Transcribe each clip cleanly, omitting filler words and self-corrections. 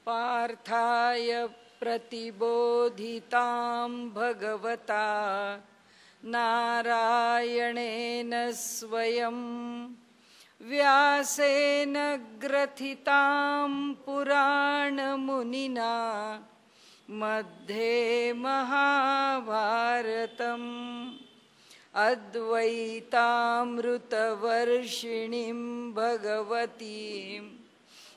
पार्थाय प्रतिबोधितां भगवता नारायणेन स्वयं व्यासेन ग्रथितां पुराणमुनिना मध्ये महाभारतम् अद्वैतामृतवर्षिणीं भगवतीम्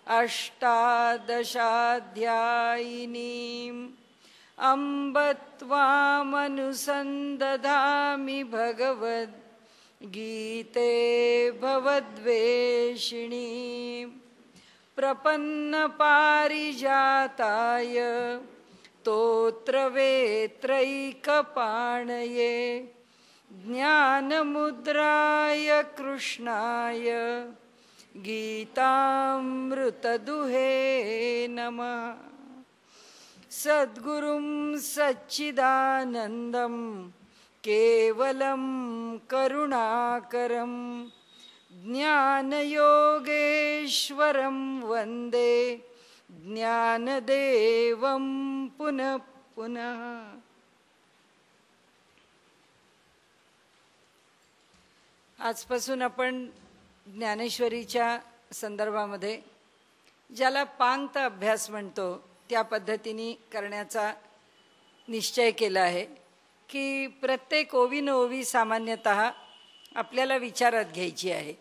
अष्टादशाध्यायिनीम् अम्ब त्वामनुसन्दधामि भगवद्गीते भवद्वेषिणीं प्रपन्नपारिजाताय स्तोत्रवेत्रैकपाणये ज्ञानमुद्राय कृष्णाय गीतामृतदुहे नमः। सद्गुरुं सच्चिदानन्दं केवलं करुणाकरं ज्ञानयोगेश्वरं वन्दे ज्ञानदेवं पुनः पुनः। आजपासून आपण ज्ञानेश्वरीच्या संदर्भामध्ये ज्याला पांगत अभ्यास म्हणतो त्या पद्धतीने करण्याचा निश्चय केला आहे की प्रत्येक ओवी सामान्यतः आपल्याला विचारात घ्यायची आहे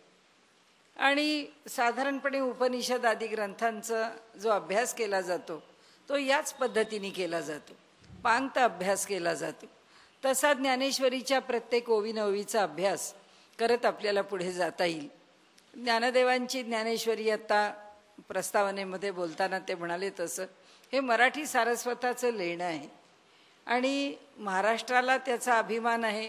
आणि साधारणपणे उपनिषद आदी ग्रंथांचा जो अभ्यास केला जातो तो याच पद्धतीने केला जातो, पांगत अभ्यास केला जातो। तसा ज्ञानेश्वरीच्या प्रत्येक ओवीचा अभ्यास करत आपल्याला पुढे जाता येईल। ज्ञानदेवांची ज्ञानेश्वरी आता प्रस्तावनेमध्ये बोलताना ते म्हणाले तसं हे मराठी सारस्वताचं लेणं आहे आणि महाराष्ट्राला त्याचा अभिमान आहे।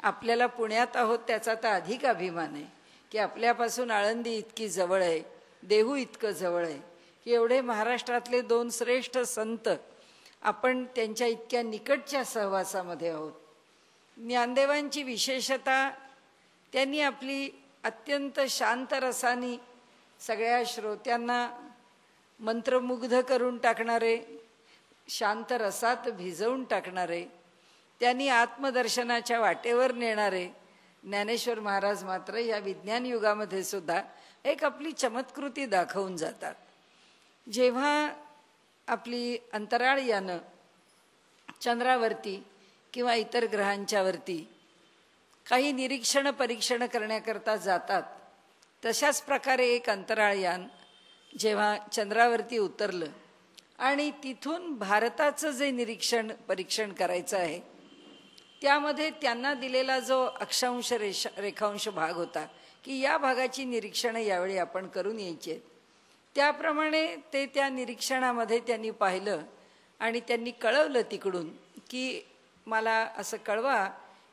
आपल्याला पुण्यात आहोत त्याचा तर अधिक अभिमान आहे की आपल्यापासून आळंदी इतकी जवळ आहे, देहू इतकं जवळ आहे की एवढे महाराष्ट्रातले दोन श्रेष्ठ संत आपण त्यांच्या इतक्या निकटच्या सहवासामध्ये आहोत। ज्ञानदेवांची विशेषता त्यांनी आपली अत्यंत शांत रसानी सगळ्या श्रोत्यांना मंत्रमुग्ध करून टाकणारे, शांत रसात भिजवून टाकणारे, त्यांनी आत्मदर्शनाच्या वाटेवर नेणारे ज्ञानेश्वर महाराज मात्र या विज्ञान युगामध्ये सुद्धा एक आपली चमत्कृती दाखवून जातात। जेव्हा आपली अंतराळ यानं चंद्रावरती किंवा इतर ग्रहांच्या वरती काही निरीक्षण परीक्षण करण्याकरता जातात, तशाच प्रकारे एक अंतराळयान जेव्हा चंद्रावरती उतरलं आणि तिथून भारताचं जे निरीक्षण परीक्षण करायचं आहे त्यामध्ये त्यांना दिलेला जो अक्षांश रेखांश भाग होता की या भागाची निरीक्षणं यावेळी आपण करून यायची आहेत, त्याप्रमाणे ते त्या निरीक्षणामध्ये त्यांनी पाहिलं आणि त्यांनी कळवलं तिकडून की मला असं कळवा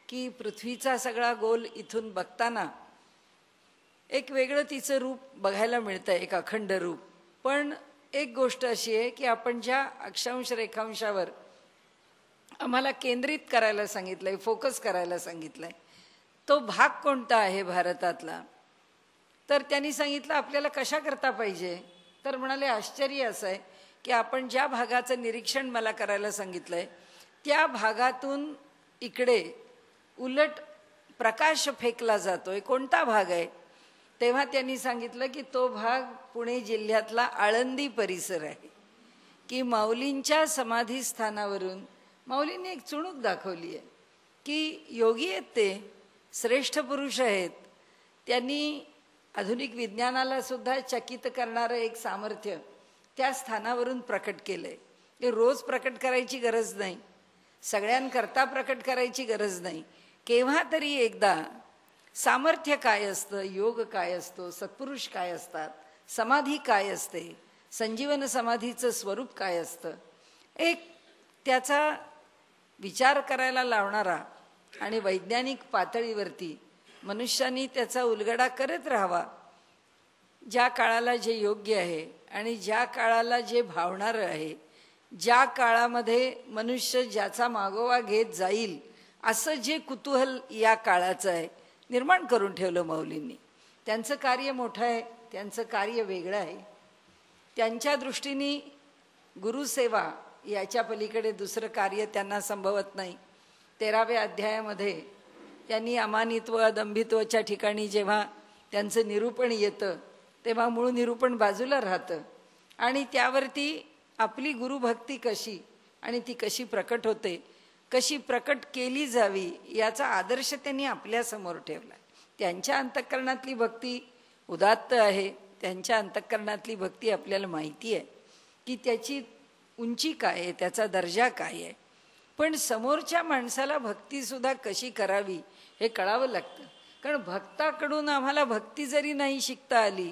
की पृथ्वीचा सगळा गोल इथून बघताना एक वेगळं तिचं रूप बघायला मिळतं, एक अखंड रूप। पण एक गोष्ट अशी आहे की आपण ज्या अक्षांश रेखांशावर आम्हाला केंद्रित करायला सांगितलंय, फोकस करायला सांगितलंय, तो भाग कोणता आहे भारतातला? तर त्यांनी सांगितलं आपल्याला कशा करता पाहिजे? तर म्हणाले आश्चर्य असं आहे की आपण ज्या भागाचं निरीक्षण मला करायला सांगितलंय त्या भागातून इकडे उलट प्रकाश फेकला जातोय, कोणता भाग आहे? तेव्हा त्यांनी सांगितलं की तो भाग पुणे जिल्ह्यातला आळंदी परिसर आहे की माऊलींच्या समाधीस्थानावरून माऊलींनी एक चुणूक दाखवली आहे की योगी आहेत, ते श्रेष्ठ पुरुष आहेत, त्यांनी आधुनिक विज्ञानाला सुद्धा चकित करणारं एक सामर्थ्य त्या स्थानावरून प्रकट केलंय। हे रोज प्रकट करायची गरज नाही, सगळ्यांकरता प्रकट करायची गरज नाही, केव्हा तरी एकदा सामर्थ्य काय असतं, योग काय असतो, सत्पुरुष काय असतात, समाधी काय असते, संजीवन समाधीचं स्वरूप काय असतं, एक त्याचा विचार करायला लावणारा आणि वैज्ञानिक पातळीवरती मनुष्यानी त्याचा उलगडा करत राहावा। ज्या काळाला जे योग्य आहे आणि ज्या काळाला जे भावणारं आहे, ज्या काळामध्ये मनुष्य ज्याचा मागोवा घेत जाईल असं जे कुतूहल या काळाचं आहे निर्माण करून ठेवलं माऊलींनी। त्यांचं कार्य मोठं आहे, त्यांचं कार्य वेगळं आहे। त्यांच्या दृष्टीने गुरुसेवा याच्या पलीकडे दुसरं कार्य त्यांना संभवत नाही. 13व्या अध्यायामध्ये त्यांनी अमानित्व अदंभित्वाच्या ठिकाणी जेव्हा त्यांचं निरूपण येतं तेव्हा मूळ निरूपण बाजूला राहतं आणि त्यावरती आपली गुरुभक्ती कशी आणि ती कशी प्रकट होते, कशी प्रकट केली जावी याचा आदर्श त्यांनी आपल्यासमोर ठेवला. त्यांच्या अंतःकरणातली भक्ती उदात्त आहे. त्यांच्या अंतःकरणातली भक्ती आपल्याला माहिती आहे की त्याची उंची काय आहे, त्याचा दर्जा काय आहे. पण समोरच्या माणसाला भक्तीसुद्धा कशी करावी हे कळावं लागतं. कारण भक्ताकडून आम्हाला भक्ती जरी नाही शिकता आली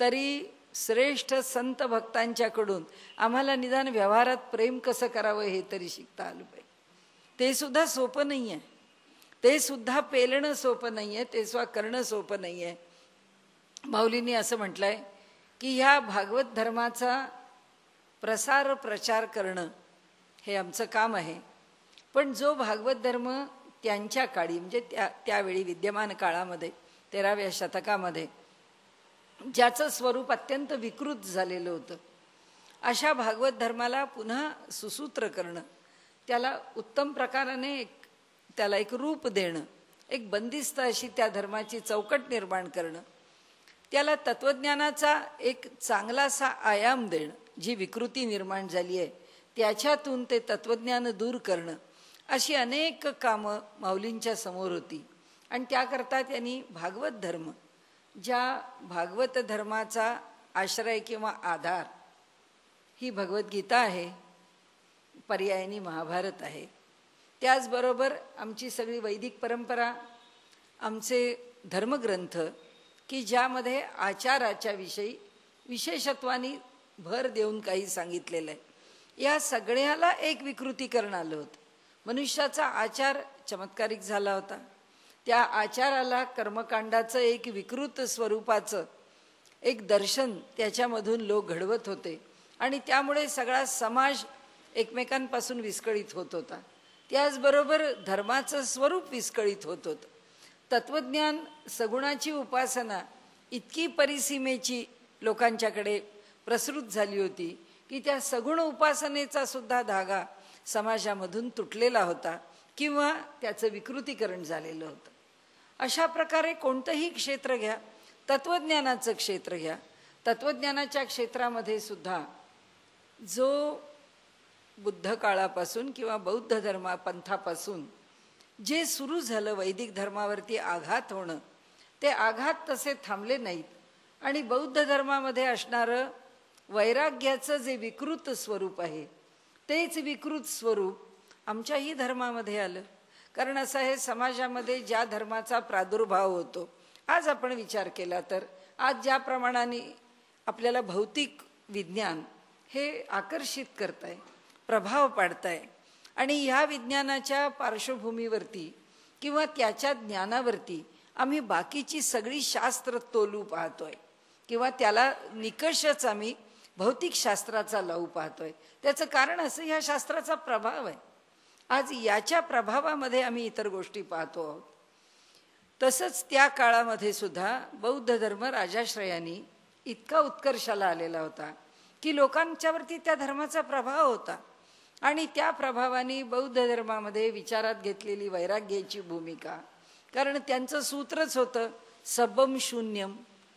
तरी श्रेष्ठ संत भक्तांच्याकडून आम्हाला निदान व्यवहारात प्रेम कसं करावं हे तरी शिकता आलं पाहिजे. ते सुद्धा सोपं नाही आहे. ते सुद्धा पेलणं सोपं नाही आहे. ते सुद्धा करणं सोपं नाही आहे. माऊलींनी असं म्हटलंय की ह्या भागवत धर्माचा प्रसार प्रचार करणं हे आमचं काम आहे. पण जो भागवत धर्म त्यांच्या काळी म्हणजे त्यावेळी विद्यमान काळामध्ये 13व्या शतकामध्ये ज्याचं स्वरूप अत्यंत विकृत झालेलं होतं, अशा भागवत धर्माला पुन्हा सुसूत्र करणं, त्याला उत्तम प्रकाराने त्याला एक रूप देणं, एक बंदिस्त अशी त्या धर्माची चौकट निर्माण करणं, त्याला तत्त्वज्ञानाचा एक चांगलासा आयाम देणं, जी विकृती निर्माण झाली आहे त्याच्यातून ते तत्त्वज्ञान दूर करणं, अशी अनेक कामं माऊलींच्या समोर होती. आणि त्याकरता त्यांनी भागवत धर्म, ज्या भागवत धर्माचा आश्रय किंवा आधार ही भगवद्गीता आहे, पर्यायाने महाभारत आहे, त्याचबरोबर आमची सगळी वैदिक परंपरा, आमचे धर्मग्रंथ की ज्यामध्ये आचाराच्या विषयी विशेषत्वाने भर देऊन काही सांगितलेलं आहे, या सगळ्याला एक विकृतीकरण आलं होतं. मनुष्याचा आचार चमत्कारिक झाला होता. त्या आचाराला कर्मकांडाचं एक विकृत स्वरूपाचं एक दर्शन त्याच्यामधून लोक घडवत होते आणि त्यामुळे सगळा समाज एकमेकांपासून विस्कळीत होत होता. त्याचबरोबर धर्माचं स्वरूप विस्कळीत होत होतं. तत्त्वज्ञान सगुणाची उपासना इतकी परिसीमेची लोकांच्याकडे प्रसृत झाली होती की त्या सगुण उपासनेचा सुद्धा धागा समाजामधून तुटलेला होता किंवा त्याचं विकृतीकरण झालेलं होतं. अशा प्रकारे कोणतंही क्षेत्र घ्या, तत्त्वज्ञानाचं क्षेत्र घ्या, तत्त्वज्ञानाच्या क्षेत्रामध्ये सुद्धा जो बुद्ध काळापासून किंवा बौद्ध पंथापासून जे सुरू झालं वैदिक धर्मावरती आघात होणं, ते आघात तसे थांबले नाहीत. आणि बौद्ध धर्मामध्ये असणारं वैराग्याचं जे विकृत स्वरूप आहे तेच विकृत स्वरूप आमच्याही धर्मामध्ये आलं. कारण असं आहे, समाजामध्ये ज्या धर्माचा प्रादुर्भाव होतो, आज आपण विचार केला तर आज ज्या प्रमाणाने आपल्याला भौतिक विज्ञान हे आकर्षित करतंय, प्रभाव पाडतंय आणि ह्या विज्ञानाच्या पार्श्वभूमीवरती किंवा त्याच्या ज्ञानावरती आम्ही बाकीची सगळी शास्त्र तोलू पाहतोय किंवा त्याला निकषच आम्ही भौतिक शास्त्राचा लावू पाहतोय. त्याचं कारण असं ह्या शास्त्राचा प्रभाव आहे. आज याच्या प्रभावामध्ये आम्ही इतर गोष्टी पाहतो आहोत. तसंच त्या काळामध्ये सुद्धा बौद्ध धर्म राजाश्रयानी इतका उत्कर्षाला आलेला होता की लोकांच्यावरती त्या धर्माचा प्रभाव होता आणि त्या प्रभावाने बौद्ध धर्मामध्ये विचारात घेतलेली वैराग्याची भूमिका, कारण त्यांचं सूत्रच होतं सबम शून्यम,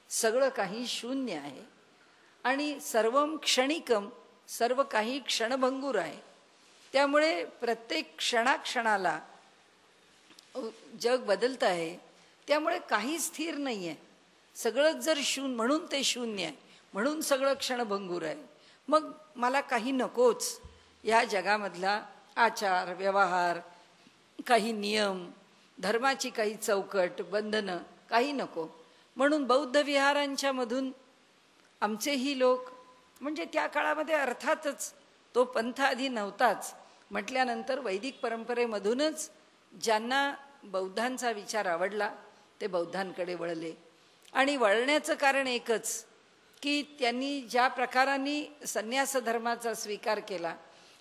सगळं काही शून्य आहे आणि सर्वम क्षणिकम, सर्व काही क्षणभंगूर आहे. त्यामुळे प्रत्येक क्षणाक्षणाला जग बदलत आहे. त्यामुळे काही स्थिर नाही आहे. सगळंच जर शून्य, म्हणून ते शून्य आहे, म्हणून सगळं क्षणभंगूर आहे. मग मला काही नकोच, या जगामधला आचार व्यवहार, काही नियम, धर्माची काही चौकट बंधनं काही नको. म्हणून बौद्ध विहारांच्या मधून आमचेही लोक, म्हणजे त्या काळामध्ये अर्थातच तो पंथ आधी नव्हताच म्हटल्यानंतर वैदिक परंपरेमधूनच ज्यांना बौद्धांचा विचार आवडला ते बौद्धांकडे वळले. आणि वळण्याचं कारण एकच की त्यांनी ज्या प्रकाराने संन्यास धर्माचा स्वीकार केला,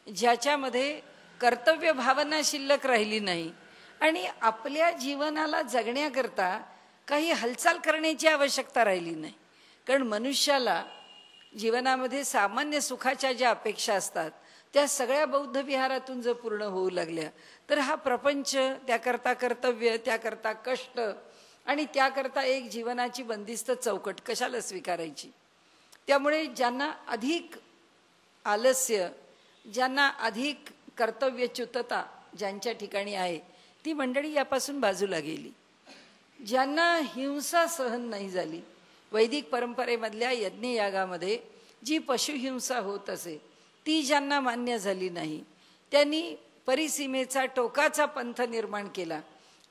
ज्याच्यामध्ये कर्तव्य भावना शिल्लक राहिली नाही आणि आपल्या जीवनाला जगण्याकरता काही हालचाल करण्याची आवश्यकता राहिली नाही. कारण मनुष्याला जीवनामध्ये सामान्य सुखाच्या ज्या अपेक्षा असतात त्या सगळ्या बौद्ध विहारातून जर पूर्ण होऊ लागल्या तर हा प्रपंच, त्याकरता कर्तव्य, त्याकरता कष्ट आणि त्याकरता एक जीवनाची बंदिस्त चौकट कशाला स्वीकारायची. त्यामुळे ज्यांना अधिक आलस्य, ज्यांना अधिक कर्तव्यच्युतता ज्यांच्या ठिकाणी आहे ती मंडळी यापासून बाजूला गेली. ज्यांना हिंसा सहन नाही झाली, वैदिक परंपरेमधल्या यज्ञयागामध्ये जी पशुहिंसा होत असे ती ज्यांना मान्य झाली नाही, त्यांनी परिसीमेचा टोकाचा पंथ निर्माण केला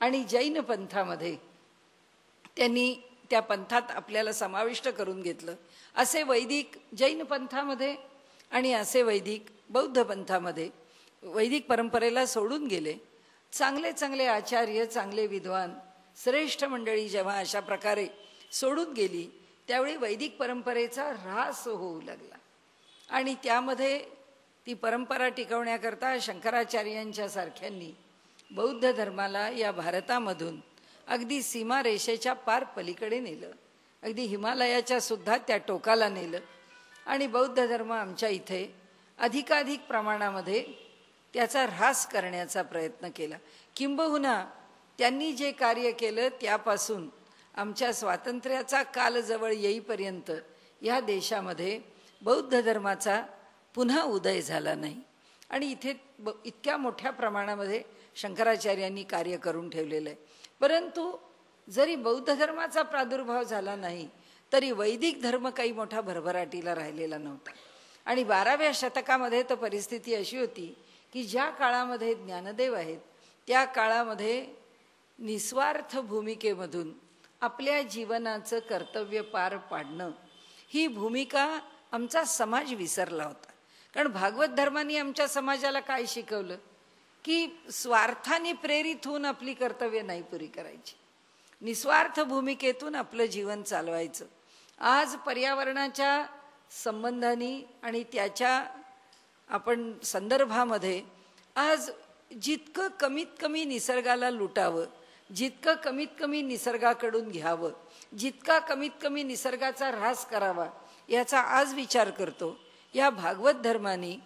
आणि जैन पंथामध्ये त्यांनी त्या पंथात आपल्याला समाविष्ट करून घेतलं. असे वैदिक जैन पंथामध्ये आणि असे वैदिक बौद्ध पंथामध्ये वैदिक परंपरेला सोडून गेले. चांगले चांगले आचार्य, चांगले विद्वान, श्रेष्ठ मंडळी जेव्हा अशा प्रकारे सोडून गेली त्यावेळी वैदिक परंपरेचा ऱ्हास होऊ लागला. आणि त्यामध्ये ती परंपरा टिकवण्याकरता शंकराचार्यांच्या सारख्यांनी बौद्ध धर्माला या भारतामधून अगदी सीमारेषेच्या पार पलीकडे नेलं, अगदी हिमालयाच्या सुद्धा त्या टोकाला नेलं. आणि बौद्ध धर्म आमच्या इथे अधिकाधिक प्रमाणामध्ये त्याचा ऱ्हास करण्याचा प्रयत्न केला. किंबहुना त्यांनी जे कार्य केलं त्यापासून आमच्या स्वातंत्र्याचा काल जवळ येईपर्यंत या देशामध्ये बौद्ध धर्माचा पुन्हा उदय झाला नाही. आणि इथे इतक्या मोठ्या प्रमाणामध्ये शंकराचार्यांनी कार्य करून ठेवलेलं आहे. परंतु जरी बौद्ध धर्माचा प्रादुर्भाव झाला नाही तरी वैदिक धर्म काही मोठा भरभराटीला राहिलेला नव्हता. आणि 12व्या शतकामध्ये तर परिस्थिती अशी होती की ज्या काळामध्ये ज्ञानदेव आहेत त्या काळामध्ये निस्वार्थ भूमिकेमधून आपल्या जीवनाचं कर्तव्य पार पाडणं ही भूमिका आमचा समाज विसरला होता. कारण भागवत धर्माने आमच्या समाजाला काय शिकवलं की स्वार्थाने प्रेरित होऊन आपली कर्तव्य नाही पुरी करायची, निस्वार्थ भूमिकेतून आपलं जीवन चालवायचं. आज पर्यावरणाच्या संबंधाने आणि त्याच्या आपण संदर्भामध्ये आज जितकं कमीत कमी निसर्गाला लुटावं, जितकं कमीत कमी निसर्गाकडून घ्यावं, जितका कमीत कमी निसर्गाचा ऱ्हास करावा याचा आज विचार करतो या भागवत धर्माने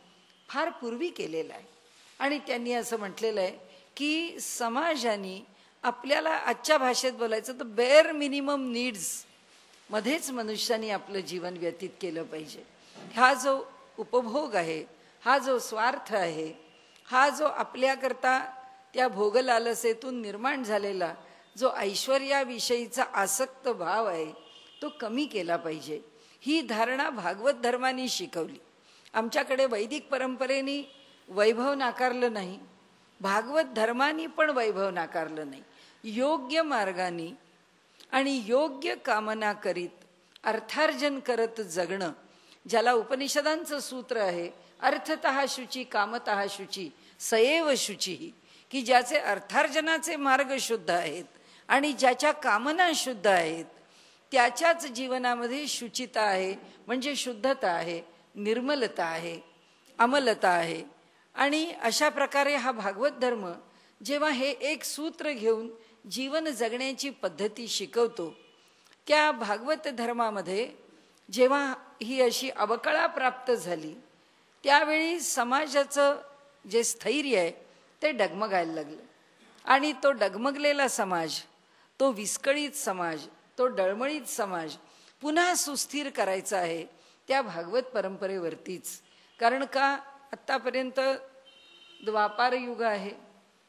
फार पूर्वी केलेला आहे. आणि त्यांनी असं म्हटलेलं आहे की समाजाने आपल्याला आजच्या भाषेत बोलायचं तर बेअर मिनिमम नीड्स मध्येच मनुष्याने आपलं जीवन व्यतीत केलं पाहिजे. हा जो उपभोग आहे, हा जो स्वार्थ आहे, हा जो आपल्याकरता त्या भोगलालसेतून निर्माण झालेला जो ऐश्वर्याविषयीचा आसक्त भाव आहे तो कमी केला पाहिजे. ही धारणा भागवत धर्माने शिकवली. आमच्याकडे वैदिक परंपरेने वैभव नाकारलं नाही, भागवत धर्माने पण वैभव नाकारलं नाही. योग्य मार्गाने आणि योग्य कामना करीत अर्थार्जन करत जगणं, ज्याला उपनिषदांचं सूत्र आहे अर्थतः शुची कामतः शुची सएव शुची, की ज्याचे अर्थार्जनाचे मार्ग शुद्ध आहेत आणि ज्याच्या कामना शुद्ध आहेत त्याच्याच जीवनामध्ये शुचिता आहे, म्हणजे शुद्धता आहे, निर्मलता आहे, अमलता आहे. आणि अशा प्रकारे हा भागवत धर्म जेव्हा हे एक सूत्र घेऊन जीवन जगण्याची पद्धती शिकवतो, त्या भागवत धर्मामध्ये जेव्हा ही अशी अवकळा प्राप्त झाली त्यावेळी समाजाचं जे स्थैर्य आहे ते डगमगायला लागलं. आणि तो डगमगलेला समाज, तो विस्कळीत समाज, तो डळमळीत समाज पुन्हा सुस्थिर करायचा आहे त्या भागवत परंपरेवरतीच. कारण का आत्तापर्यंत द्वापार युग आहे,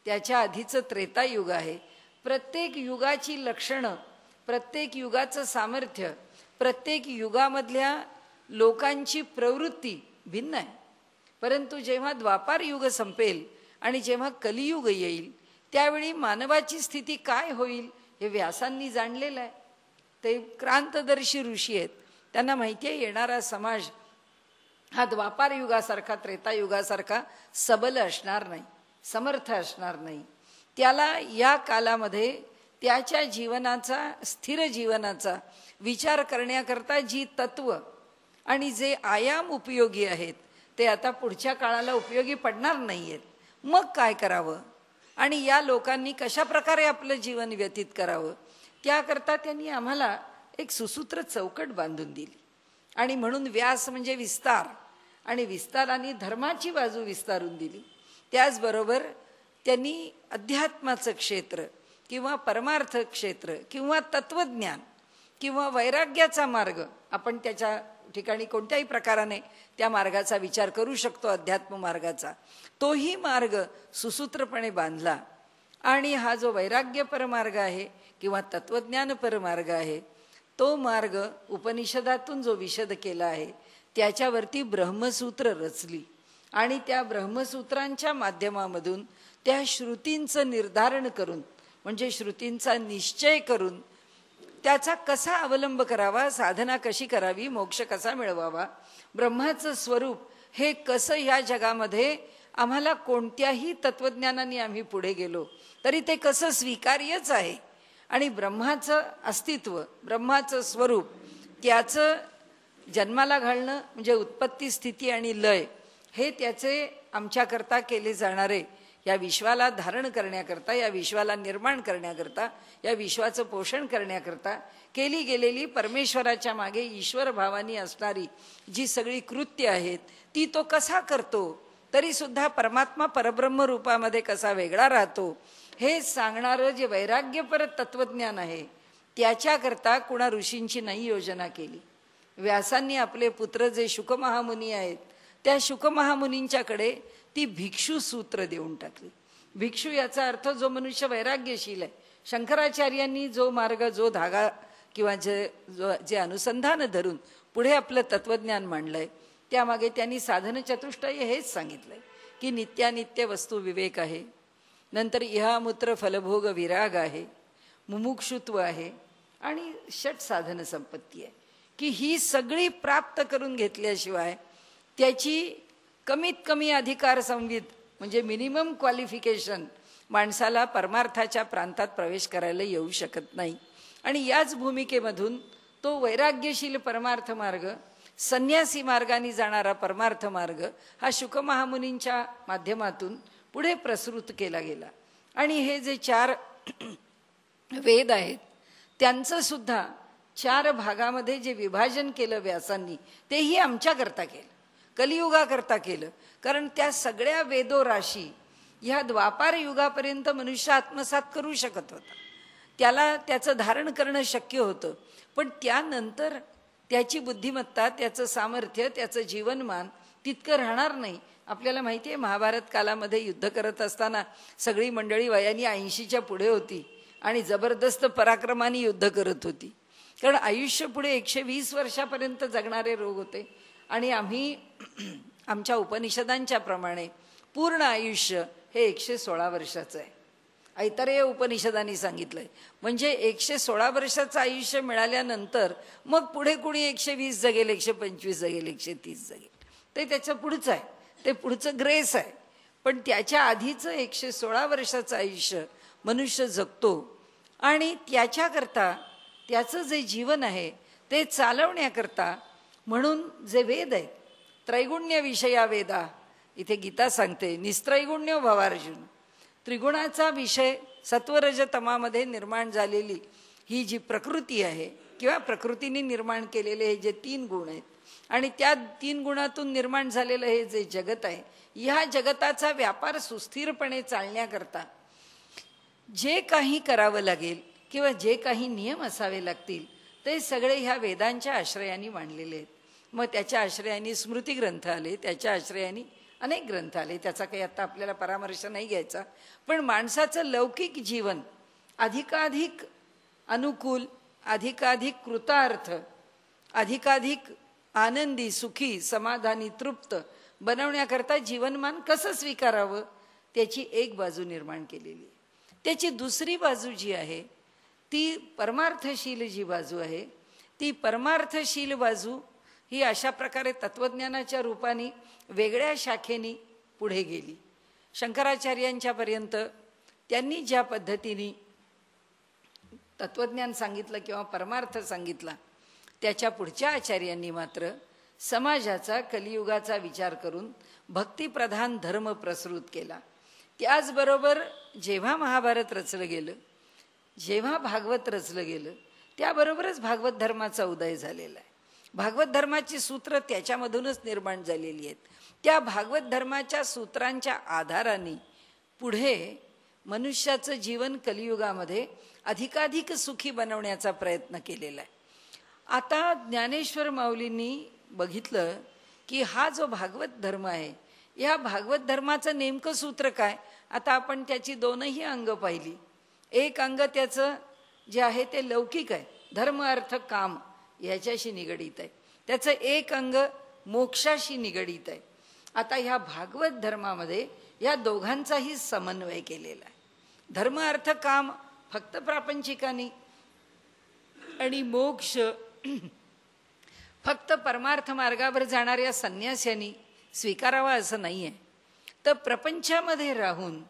त्याच्या आधीचं त्रेतायुग आहे. प्रत्येक युगाची लक्षणं, प्रत्येक युगाचं सामर्थ्य, प्रत्येक युगामधल्या लोकांची प्रवृत्ती भिन्न आहे. परंतु जेव्हा द्वापार युग संपेल आणि जेव्हा कलियुग येईल त्यावेळी मानवाची स्थिती काय होईल हे व्यासांनी जाणलेलं आहे. ते क्रांतदर्शी ऋषी आहेत, त्यांना माहिती आहे येणारा समाज हा द्वापार युगासारखा त्रेतायुगासारखा सबल असणार नाही, समर्थ असणार नाही. त्याला या कालामध्ये त्याच्या जीवनाचा, स्थिर जीवनाचा विचार करण्याकरता जी तत्व आणि जे आयाम उपयोगी आहेत ते आता पुढच्या काळाला उपयोगी पडणार नाही आहेत. मग काय करावं आणि या लोकांनी कशा प्रकारे आपलं जीवन व्यतीत करावं त्याकरता त्यांनी आम्हाला एक सुसूत्र चौकट बांधून दिली. आणि म्हणून व्यास म्हणजे विस्तार, आणि विस्ताराने धर्माची बाजू विस्तारून दिली. त्याचबरोबर त्यांनी अध्यात्माचं क्षेत्र किंवा परमार्थ क्षेत्र किंवा तत्वज्ञान किंवा वैराग्याचा मार्ग, आपण त्याच्या ठिकाणी कोणत्याही प्रकाराने त्या मार्गाचा विचार करू शकतो, अध्यात्म मार्गाचा, तोही मार्ग सुसूत्रपणे बांधला. आणि हा जो वैराग्य परमार्ग आहे किंवा तत्वज्ञान परमार्ग आहे, तो मार्ग उपनिषदातून जो विशद केला आहे त्याच्यावरती ब्रह्मसूत्र रचली. आणि त्या ब्रह्मसूत्रांच्या माध्यमामधून त्या श्रुतींचं निर्धारण करून, म्हणजे श्रुतींचा निश्चय करून त्याचा कसा अवलंब करावा, साधना कशी करावी, मोक्ष कसा मिळवावा, ब्रह्माचं स्वरूप हे कसं ह्या जगामध्ये आम्हाला कोणत्याही तत्वज्ञानाने आम्ही पुढे गेलो तरी ते कसं स्वीकार्यच आहे, आणि ब्रह्माचं अस्तित्व, ब्रह्माचं स्वरूप, त्याचं जन्माला घालणं म्हणजे उत्पत्ती, स्थिती आणि लय, हे त्याचे आमच्याकरता केले जाणारे, या विश्वाला धारण करण्याकरता, या विश्वाला निर्माण करण्याकरता, या विश्वाचं पोषण करण्याकरता केली गेलेली परमेश्वराच्या मागे ईश्वर भावानी असणारी जी सगळी कृत्य आहेत ती तो कसा करतो, तरी सुद्धा परमात्मा परब्रह्म रूपामध्ये कसा वेगळा राहतो, हे सांगणारं जे वैराग्यपर तत्वज्ञान आहे त्याच्याकरता कुणा ऋषींची नाही योजना केली. व्यासांनी आपले पुत्र जे शुकमहामुनी आहेत त्या शुकमहामुनींच्याकडे ती भिक्षू सूत्र देऊन टाकली. भिक्षू याचा अर्थ जो मनुष्य वैराग्यशील आहे. शंकराचार्यांनी जो मार्ग, जो धागा किंवा जे अनुसंधान धरून पुढे आपलं तत्वज्ञान मांडलंय, त्यामागे त्यांनी साधन चतुष्टय हेच सांगितलंय की नित्यानित्य वस्तू विवेक आहे, नंतर इहामूत्र फलभोग विराग आहे, मुमुक्षुत्व आहे आणि षट साधन संपत्ती आहे, की ही सगळी प्राप्त करून घेतल्याशिवाय त्याची कमीत कमी अधिकार संवित म्हणजे मिनिमम क्वालिफिकेशन माणसाला परमार्थाच्या प्रांतात प्रवेश करायला येऊ शकत नाही. आणि याच भूमिकेमधून तो वैराग्यशील परमार्थ मार्ग, संन्यासी मार्गाने जाणारा परमार्थ मार्ग हा शुकमहामुनींच्या माध्यमातून पुढे प्रसृत केला गेला. आणि हे जे 4 वेद आहेत त्यांचं सुद्धा 4 भागामध्ये जे विभाजन केलं व्यासांनी, तेही आमच्याकरता केलं, कलियुगाकरता केलं. कारण त्या सगळ्या वेदोराशी ह्या द्वापार युगापर्यंत मनुष्य आत्मसात करू शकत होता, त्याला त्याचं धारण करणं शक्य होतं. पण त्यानंतर त्याची बुद्धिमत्ता, त्याचं सामर्थ्य, त्याचं जीवनमान तितकं राहणार नाही. आपल्याला माहिती आहे, महाभारत कालामध्ये युद्ध करत असताना सगळी मंडळी वयानी 80च्या पुढे होती आणि जबरदस्त पराक्रमाने युद्ध करत होती. कारण आयुष्य पुढे 120 वर्षापर्यंत जगणारे रोग होते. आणि आम्ही आमच्या उपनिषदांच्या प्रमाणे पूर्ण आयुष्य हे 116 वर्षाचं आहे. ऐतरेय उपनिषदांनी सांगितलंय. म्हणजे 116 वर्षाचं आयुष्य मिळाल्यानंतर मग पुढे कुणी 120 जगेल, 125 जगेल, 130 जगेल, ते त्याचं पुढचं आहे, ते पुढचं ग्रेस आहे. पण त्याच्या आधीचं 116 वर्षाचं आयुष्य मनुष्य जगतो. आणि त्याच्याकरता त्याचं जे जीवन आहे ते चालवण्याकरता म्हणून जे वेद आहेत, त्रैगुण्य विषया वेदा, इथे गीता सांगते निस्त्रैगुण्यो भवार्जुन, त्रिगुणाचा विषय सत्वरज तमामध्ये निर्माण झालेली ही जी प्रकृती आहे किंवा प्रकृतीने निर्माण केलेले हे जे 3 गुण आहेत आणि त्या 3 गुणातून निर्माण झालेलं हे जे जगत आहे, ह्या जगताचा व्यापार सुस्थिरपणे चालण्याकरता जे काही करावं लागेल किंवा जे काही नियम असावे लागतील ते सगळे ह्या वेदांच्या आश्रयाने मांडलेले आहेत. मग त्याच्या आश्रयाने स्मृती ग्रंथ आले, त्याच्या आश्रयाने अनेक ग्रंथ आले, त्याचा काही आता आपल्याला परामर्श नाही घ्यायचा. पण माणसाचं लौकिक जीवन अधिकाधिक अनुकूल, अधिकाधिक कृतार्थ, अधिकाधिक आनंदी, सुखी, समाधानी, तृप्त बनवण्याकरता जीवनमान कसं स्वीकारावं त्याची एक बाजू निर्माण केलेली आहे. त्याची दुसरी बाजू जी आहे ती परमार्थशील जी बाजू आहे, ती परमार्थशील बाजू ही अशा प्रकारे तत्वज्ञानाच्या रूपाने वेगळ्या शाखेनी पुढे गेली. शंकराचार्यांच्या पर्यंत त्यांनी ज्या पद्धतीने तत्वज्ञान सांगितलं किंवा परमार्थ सांगितला, त्याच्या पुढच्या आचार्यांनी मात्र समाजाचा, कलियुगाचा विचार करून भक्तिप्रधान धर्म प्रसृत केला. त्याचबरोबर जेव्हा महाभारत रचलं गेलं, जेव्हा भागवत रचलं गेलं, त्याबरोबरच भागवत धर्माचा उदय झालेला आहे. भागवत धर्माची सूत्र त्याच्यामधूनच निर्माण झालेली आहेत. त्या भागवत धर्माच्या सूत्रांच्या आधाराने पुढे मनुष्याचं जीवन कलियुगामध्ये अधिकाधिक सुखी बनवण्याचा प्रयत्न केलेला आहे. आता ज्ञानेश्वर माऊलींनी बघितलं की हा जो भागवत धर्म आहे, या भागवत धर्माचं नेमकं सूत्र काय. आता आपण त्याची दोनही अंग पाहिली. एक अंग त्याचं जे आहे ते लौकिक आहे, धर्म अर्थ काम याच्याशी निगडीत आहे. त्याचं एक अंग मोक्षाशी निगडीत आहे. आता ह्या भागवत धर्मामध्ये या दोघांचाही समन्वय केलेला आहे. धर्म अर्थ काम फक्त प्रापंचिकानी आणि मोक्ष फक्त परमार्थ मार्गावर जाणाऱ्या संन्यास्यांनी स्वीकारावा असं नाही आहे. तर प्रपंचामध्ये राहून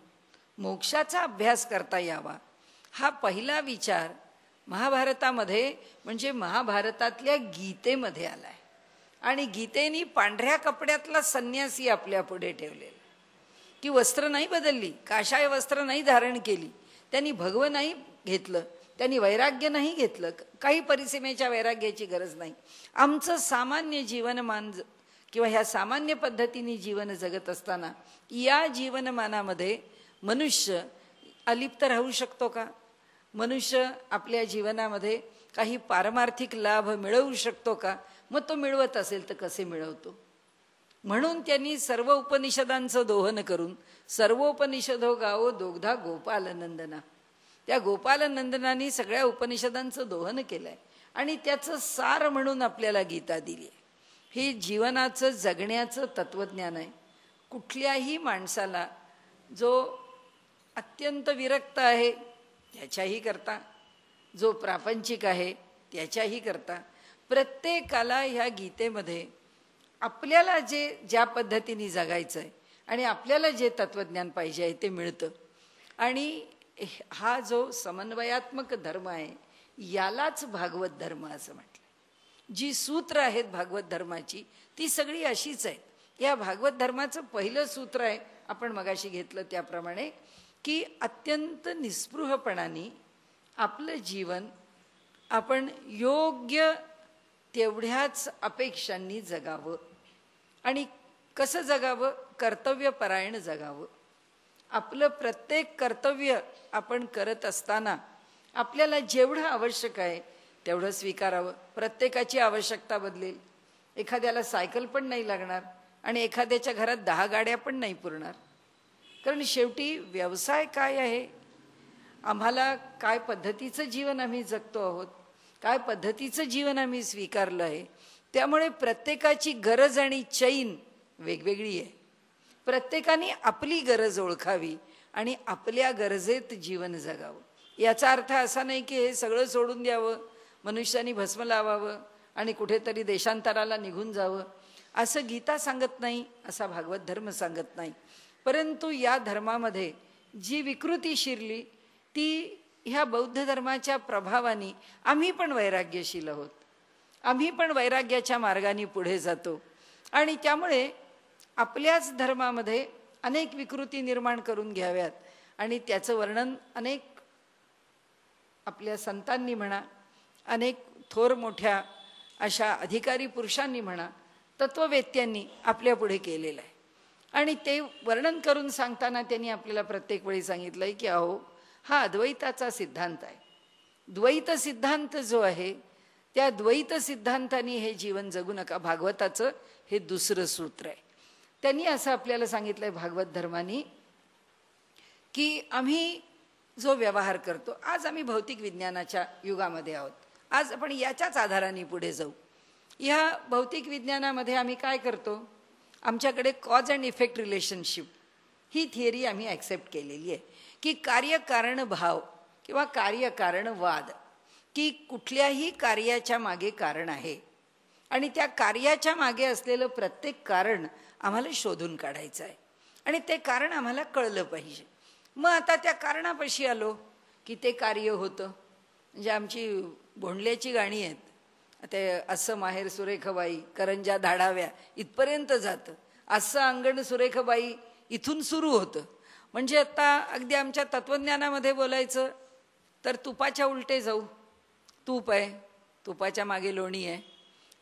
मोक्षाचा अभ्यास करता यावा हा पहिला विचार महाभारतामध्ये म्हणजे महाभारतातल्या गीतेमध्ये आला आहे. आणि गीतेनी पांढऱ्या कपड्यातला संन्यासी आपल्या पुढे ठेवलेला की वस्त्र नाही बदलली, काशाय वस्त्र नाही धारण केली, त्यांनी भगवं नाही घेतलं, त्यांनी वैराग्य नाही घेतलं, काही परिसीमेच्या वैराग्याची गरज नाही. आमचं सामान्य जीवनमान किंवा ह्या सामान्य पद्धतीने जीवन जगत असताना या जीवनमानामध्ये मनुष्य अलिप्त राहू शकतो का. मनुष्य आपल्या जीवनामध्ये काही पारमार्थिक लाभ मिळवू शकतो का. मग तो मिळवत असेल तर कसे मिळवतो. म्हणून त्यांनी सर्व उपनिषदांचं दोहन करून सर्वोपनिषदो गावो दोग्धा गोपालनंदना, त्या गोपालनंदनाने सगळ्या उपनिषदांचं दोहन केलंय आणि त्याचं सार म्हणून आपल्याला गीता दिली आहे. हे जीवनाचं जगण्याचं तत्वज्ञान आहे. कुठल्याही माणसाला जो अत्यंत विरक्त आहे त्याच्याही करता, जो प्रापंचिक आहे त्याच्याही करता, प्रत्येकाला ह्या गीतेमध्ये आपल्याला ज्या पद्धतीने जगायचं आहे आणि आपल्याला जे तत्वज्ञान पाहिजे आहे ते मिळतं. आणि हा जो समन्वयात्मक धर्म आहे यालाच भागवत धर्म असं म्हटलं. जी सूत्र आहेत भागवत धर्माची ती सगळी अशीच आहेत. या भागवत धर्माचं पहिलं सूत्र आहे आपण मगाशी घेतलं त्याप्रमाणे की अत्यंत निस्पृहपणाने आपलं जीवन आपण योग्य तेवढ्याच अपेक्षांनी जगावं. आणि कसं जगावं, कर्तव्यपरायण जगावं. आपलं प्रत्येक कर्तव्य आपण करत असताना आपल्याला जेवढं आवश्यक आहे तेवढं स्वीकारावं. प्रत्येकाची आवश्यकता बदलेल. एखाद्याला सायकल पण नाही लागणार आणि एखाद्याच्या घरात 10 गाड्या पण नाही पुरणार. कारण शेवटी व्यवसाय काय आहे, आम्हाला काय पद्धतीचं जीवन आम्ही जगतो आहोत, काय पद्धतीचं जीवन आम्ही स्वीकारलं आहे, त्यामुळे प्रत्येकाची गरज आणि चैन वेगवेगळी आहे. प्रत्येकाने आपली गरज ओळखावी आणि आपल्या गरजेत जीवन जगावं. याचा अर्थ असा नाही की हे सगळं सोडून द्यावं, मनुष्याने भस्म लावावं आणि कुठेतरी देशांतराला निघून जावं असं गीता सांगत नाही, असा भागवत धर्म सांगत नाही. परंतु या धर्मामध्ये जी विकृती शिरली ती ह्या बौद्ध धर्माच्या प्रभावाने आम्ही पण वैराग्यशील आहोत, आम्ही पण वैराग्याच्या मार्गाने पुढे जातो. आणि त्यामुळे आपल्याच धर्मामध्ये अनेक विकृती निर्माण करून घ्याव्यात आणि त्याचं वर्णन अनेक आपल्या संतांनी म्हणा, अनेक थोर मोठ्या अशा अधिकारी पुरुषांनी म्हणा, तत्ववेत्यांनी आपल्या पुढे केलेलं आहे. आणि ते वर्णन करून सांगताना त्यांनी आपल्याला प्रत्येक वेळी सांगितलं आहे की अहो हा अद्वैताचा सिद्धांत आहे. द्वैत सिद्धांत जो आहे त्या द्वैत सिद्धांताने हे जीवन जगू नका. भागवताचं हे दुसरं सूत्र आहे. त्यांनी असं आपल्याला सांगितलं आहे भागवत धर्मानी की आम्ही जो व्यवहार करतो, आज आम्ही भौतिक विज्ञानाच्या युगामध्ये आहोत, आज आपण याच्याच आधाराने पुढे जाऊ. ह्या भौतिक विज्ञानामध्ये आम्ही काय करतो, आमच्याकडे cause and effect relationship he theory आम्ही ॲक्सेप्ट केलेली आहे की कार्यकारण भाव किंवा कार्यकारणवाद, की कुठल्याही कार्याच्या मागे कारण आहे आणि त्या कार्याच्या मागे असलेलं प्रत्येक कारण आम्हाला शोधून काढायचं आहे आणि ते कारण आम्हाला कळलं पाहिजे. मग आता त्या कारणापाशी आलो की ते कार्य होतं. म्हणजे आमची भोंडल्याची गाणी आहेत, ते असं माहेर सुरेखबाई करंजा धाडाव्या इथपर्यंत जातं, असं अंगण सुरेखबाई इथून सुरू होतं. म्हणजे आता अगदी आमच्या तत्वज्ञानामध्ये बोलायचं तर तुपाच्या उलटे जाऊ. तूप आहे, तुपाच्या मागे लोणी आहे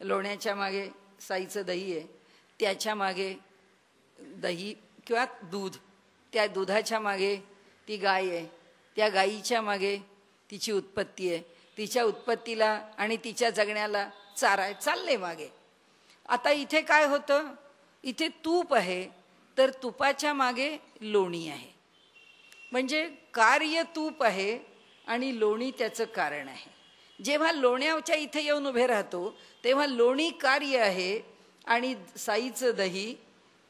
लोण्याच्या मागे साईचं दही आहे, त्याच्या मागे दही किंवा दूध, त्या दुधाच्या मागे ती गाय आहे, त्या गायीच्या मागे तिची उत्पत्ती आहे, तिच्या उत्पत्तीला आणि तिच्या जगण्याला चारा आहे, चालले मागे. आता इथे काय होतं, इथे तूप आहे तर तुपाच्या मागे लोणी आहे. म्हणजे कार्य तूप आहे आणि लोणी त्याचं कारण आहे. जेव्हा लोण्याच्या इथे येऊन उभे राहतो तेव्हा लोणी कार्य आहे आणि साईचं दही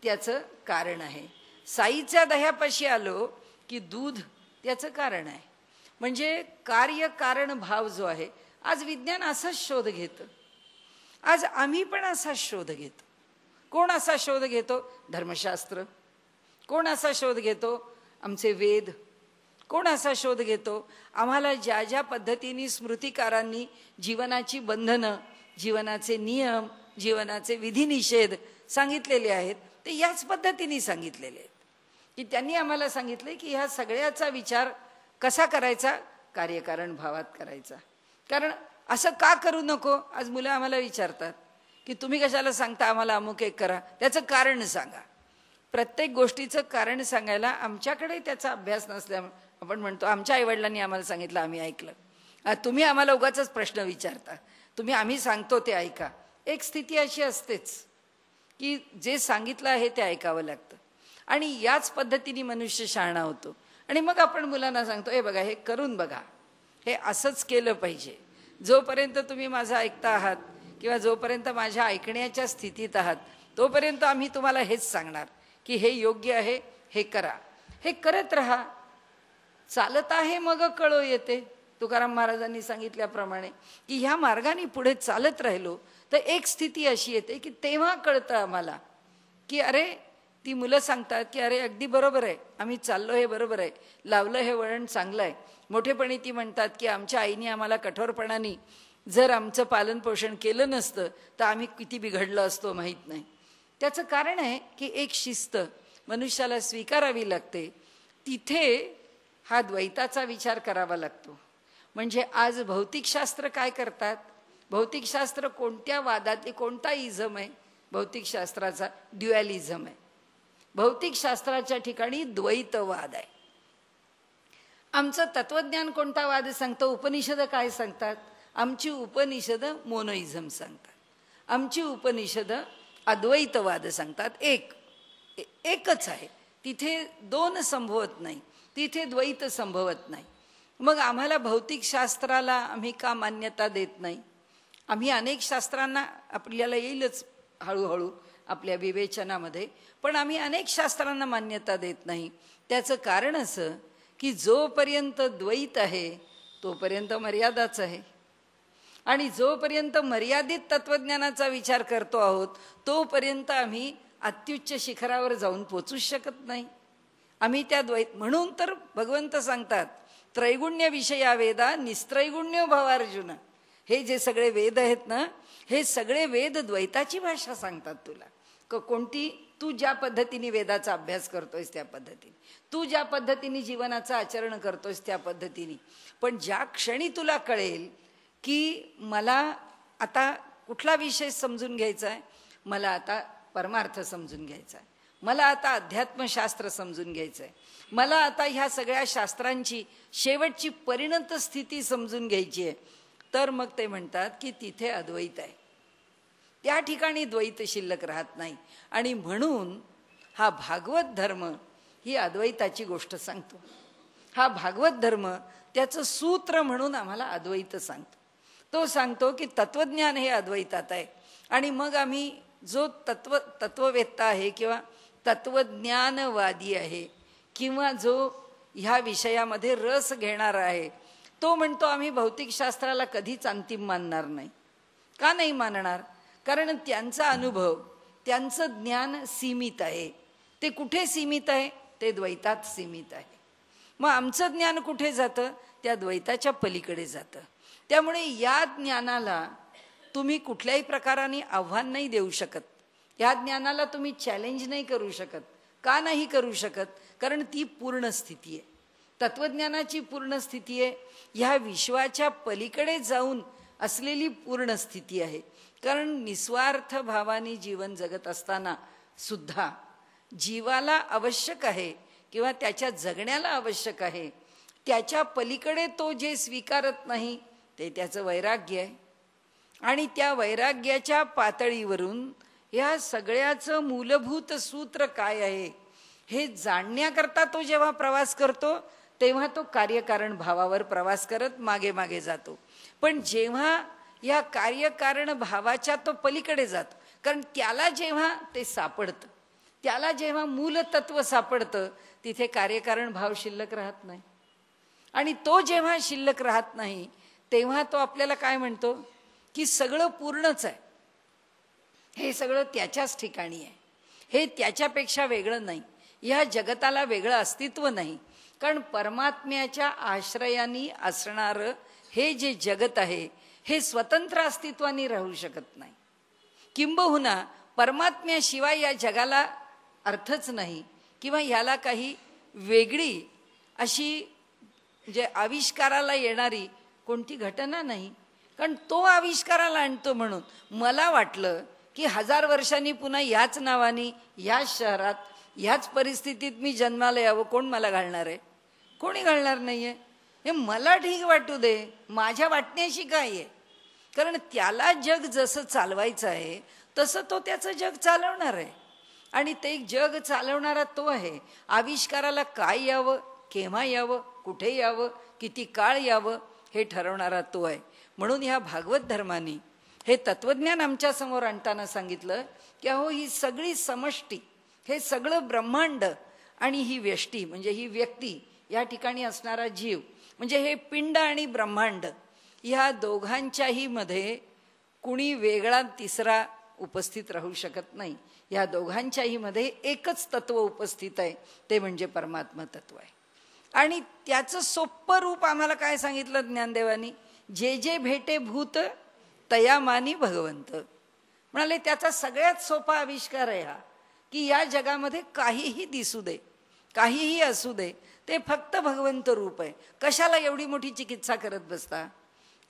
त्याचं कारण आहे. साईच्या दह्यापाशी आलो की दूध त्याचं कारण आहे. म्हणजे कार्य कारण भाव जो आहे, आज विज्ञान असाच शोध घेतं, आज आम्ही पण असाच शोध घेतो. कोण असा शोध घेतो? धर्मशास्त्र. कोण असा शोध घेतो? आमचे वेद. कोण असा शोध घेतो? आम्हाला ज्या ज्या पद्धतीने स्मृतिकारांनी जीवनाची बंधनं, जीवनाचे नियम, जीवनाचे विधिनिषेध सांगितलेले आहेत, ते याच पद्धतीने सांगितलेले आहेत. की त्यांनी आम्हाला सांगितले की ह्या सगळ्याचा विचार कसा करायचा? कार्यकारण भावात करायचा. कारण असं का करू नको? आज मुलं आम्हाला विचारतात की तुम्ही कशाला सांगता आम्हाला अमुक एक करा, त्याचं कारण सांगा. प्रत्येक गोष्टीचं कारण सांगायला आमच्याकडे त्याचा अभ्यास नसल्यामुळे आपण म्हणतो आमच्या आईवडिलांनी आम्हाला सांगितलं, आम्ही ऐकलं. तुम्ही आम्हाला उगाचच प्रश्न विचारता, तुम्ही आम्ही सांगतो ते ऐका. एक स्थिती अशी असतेच की जे सांगितलं आहे ते ऐकावं लागतं आणि याच पद्धतीने मनुष्य शहाणा होतो. आणि मग आपण मुलांना सांगतो, हे बघा, हे करून बघा, हे असंच केलं पाहिजे. जोपर्यंत तुम्ही माझं ऐकता आहात किंवा जोपर्यंत माझ्या ऐकण्याच्या स्थितीत आहात तोपर्यंत आम्ही तुम्हाला हेच सांगणार की हे योग्य आहे, हे करा. हे करत राहा. चालत आहे मग कळो येते, तुकाराम महाराजांनी सांगितल्याप्रमाणे की ह्या मार्गाने पुढे चालत राहिलो तर एक स्थिती अशी येते की तेव्हा कळतं आम्हाला की अरे, ती मुलं सांगतात की अरे अगदी बरोबर आहे, आम्ही चाललो हे बरोबर आहे, लावलं हे वळण चांगलं आहे. मोठेपणी ती म्हणतात की आमच्या आईने आम्हाला कठोरपणाने जर आमचं पालनपोषण केलं नसतं तर आम्ही किती बिघडलो असतो माहीत नाही. त्याचं कारण आहे की एक शिस्त मनुष्याला स्वीकारावी लागते. तिथे हा द्वैताचा विचार करावा लागतो. म्हणजे आज भौतिकशास्त्र काय करतात? भौतिकशास्त्र कोणत्या वादातली, कोणता इझम आहे? भौतिकशास्त्राचा ड्युॲलिझम आहे. भौतिकशास्त्राच्या ठिकाणी द्वैतवाद आहे. आमचं तत्वज्ञान कोणता वाद सांगतं? उपनिषद काय सांगतात? आमची उपनिषद मोनोइझम सांगतात. आमची उपनिषद अद्वैतवाद सांगतात. एकच आहे, तिथे दोन संभवत नाही, तिथे द्वैत संभवत नाही. मग आम्हाला भौतिकशास्त्राला आम्ही का मान्यता देत नाही? आम्ही अनेक शास्त्रांना, आपल्याला येईलच हळूहळू आपल्या विवेचनामध्ये, पण आम्ही अनेक शास्त्रांना मान्यता देत नाही. त्याचं कारण असं की जोपर्यंत द्वैत आहे तोपर्यंत मर्यादाच आहे आणि जोपर्यंत मर्यादित तत्वज्ञानाचा विचार करतो आहोत तोपर्यंत आम्ही अत्युच्च शिखरावर जाऊन पोचूच शकत नाही. आम्ही त्या द्वैत, म्हणून तर भगवंत सांगतात त्रैगुण्य विषया वेदा निस्त्रैगुण्यो भवार्जुन. हे जे सगळे वेद आहेत ना, हे सगळे वेद द्वैताची भाषा सांगतात तुला. कोणती? तू ज्या पद्धतीने वेदाचा अभ्यास करतोयस त्या पद्धतीने, तू ज्या पद्धतीने जीवनाचं आचरण करतोयस त्या पद्धतीने. पण ज्या क्षणी तुला कळेल की मला आता कुठला विषय समजून घ्यायचा आहे, मला आता परमार्थ समजून घ्यायचा आहे, मला आता अध्यात्मशास्त्र समजून घ्यायचं आहे, मला आता ह्या सगळ्या शास्त्रांची शेवटची परिणत स्थिती समजून घ्यायची आहे, तर मग ते म्हणतात की तिथे अद्वैत आहे. त्या ठिकाणी द्वैत शिल्लक राहत नाही. आणि म्हणून हा भागवत धर्म ही अद्वैताची गोष्ट सांगतो. हा भागवत धर्म त्याचं सूत्र म्हणून आम्हाला अद्वैत सांगतो. तो सांगतो की तत्वज्ञान हे अद्वैतात आहे. आणि मग आम्ही जो तत्ववेत्ता आहे किंवा तत्वज्ञानवादी आहे किंवा जो ह्या विषयामध्ये रस घेणारा आहे, तो म्हणतो आम्ही भौतिकशास्त्राला कधीच अंतिम मानणार नाही. का नाही मानणार? कारण त्यांचा अनुभव, त्यांचं ज्ञान सीमित आहे. ते कुठे सीमित आहे? ते द्वैतात सीमित आहे. मग आमचं ज्ञान कुठे जातं? त्या द्वैताच्या पलीकडे जातं. त्यामुळे या ज्ञानाला तुम्ही कुठल्याही प्रकाराने आव्हान नाही देऊ शकत. या ज्ञानाला तुम्ही चॅलेंज नाही करू शकत. का नाही करू शकत? कारण ती पूर्ण स्थिती आहे. तत्वज्ञानाची पूर्ण स्थिती आहे. ह्या विश्वाच्या पलीकडे जाऊन असलेली पूर्ण स्थिती आहे. कारण निस्वार्थ भावाने जीवन जगत असताना सुद्धा जीवाला आवश्यक आहे किंवा त्याच्या जगण्याला आवश्यक आहे, त्याच्या पलीकडे तो जे स्वीकारत नाही ते त्याचं वैराग्य आहे. आणि त्या वैराग्याच्या पातळीवरून या सगळ्याचं मूलभूत सूत्र काय आहे हे जाणण्याकरता तो जेव्हा प्रवास करतो तेव्हा तो कार्यकारण भावावर प्रवास करत मागे मागे जातो. पण जेव्हा या कार्यकारण भावाच्या तो पलीकडे जातो, कारण त्याला जेव्हा ते सापडतं, त्याला जेव्हा मूलतत्व सापडतं, तिथे कार्यकारण भाव शिल्लक राहत नाही. आणि तो जेव्हा शिल्लक राहत नाही तेव्हा तो आपल्याला काय म्हणतो की सगळं पूर्णच आहे, हे सगळं त्याच्याच ठिकाणी आहे, हे त्याच्यापेक्षा वेगळं नाही, या जगताला वेगळं अस्तित्व नाही. कारण परमात्म्याच्या आश्रयाने असणारं हे जे जगत आहे हे स्वतंत्र अस्तित्वाने राहू शकत नाही. किंबहुना परमात्म्याशिवाय या जगाला अर्थच नाही किंवा ह्याला काही वेगळी अशी जे आविष्काराला येणारी कोणती घटना नाही. कारण तो आविष्काराला आणतो. म्हणून मला वाटलं की 1000 वर्षांनी पुन्हा याच नावाने याच शहरात ह्याच परिस्थितीत मी जन्माला यावं. कोण मला घालणार आहे? कोणी घालणार नाही आहे. हे मला ठीक वाटू दे, माझ्या वाटण्याशी काय आहे. कारण त्याला जग जसं चालवायचं आहे तसं तो त्याचं जग चालवणार आहे. आणि ते जग चालवणारा तो आहे. आविष्काराला काय यावं, केव्हा यावं, कुठे यावं, किती काळ यावं हे ठरवणारा तो आहे. म्हणून ह्या भागवत धर्माने हे तत्वज्ञान आमच्या समोर आणताना सांगितलं की अहो ही सगळी समष्टी, हे सगळं ब्रह्मांड आणि ही व्यष्टी म्हणजे ही व्यक्ती, या ठिकाणी असणारा जीव म्हणजे हे पिंड आणि ब्रह्मांड, ह्या दोघांच्याही मध्ये कुणी वेगळा तिसरा उपस्थित राहू शकत नाही. या दोघांच्याही मध्ये एकच तत्व उपस्थित आहे, ते म्हणजे परमात्मा तत्व आहे. आणि त्याचं सोप्पं रूप आम्हाला काय सांगितलं ज्ञानदेवानी, जे जे भेटे भूत तया मानी भगवंत. म्हणाले त्याचा सगळ्यात सोपा आविष्कार आहे हा, की या जगामध्ये काहीही दिसू दे, काहीही असू दे, ते फक्त भगवंत रूप आहे. कशाला एवढी मोठी चिकित्सा करत बसता,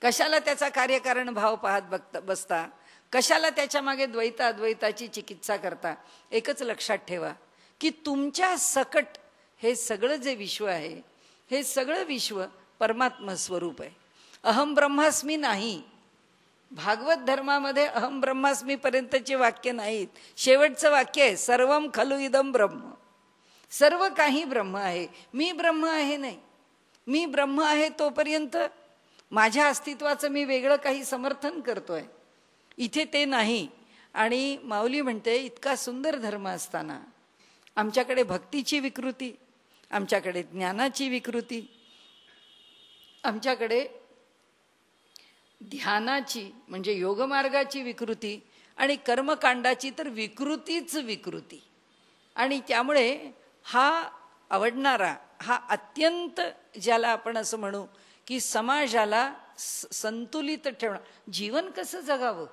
कशाला त्याचा कार्यकारण भाव पाहत बसता, कशाला त्याच्या मागे द्वैत अद्वैताची चिकित्सा करता. एकच लक्षात ठेवा की तुमच्या सकट हे सगळं जे विश्व आहे, हे सगळं विश्व परमात्मा स्वरूप आहे. अहम ब्रह्मास्मी नाही. भागवत धर्मामध्ये अहम ब्रह्मास्मी पर्यंतचे वाक्य नाहीत. शेवटचं वाक्य आहे सर्वम खलु इदम ब्रह्म. सर्व काही ब्रह्म आहे, मी ब्रह्म आहे नाही. मी ब्रह्म आहे तोपर्यंत माझ्या अस्तित्वाचं मी वेगळं काही समर्थन करतोय, इथे ते नाही. आणि माऊली म्हणते इतका सुंदर धर्म असताना आमच्याकडे भक्तीची विकृती, आमच्याकडे ज्ञानाची विकृती, आमच्याकडे ध्यानाची म्हणजे योगमार्गाची विकृती आणि कर्मकांडाची तर विकृतीच विकृती. आणि त्यामुळे हा आवडणारा, हा अत्यंत ज्याला आपण असं म्हणू की समाजाला संतुलित ठेवणं, जीवन कसं जगावं,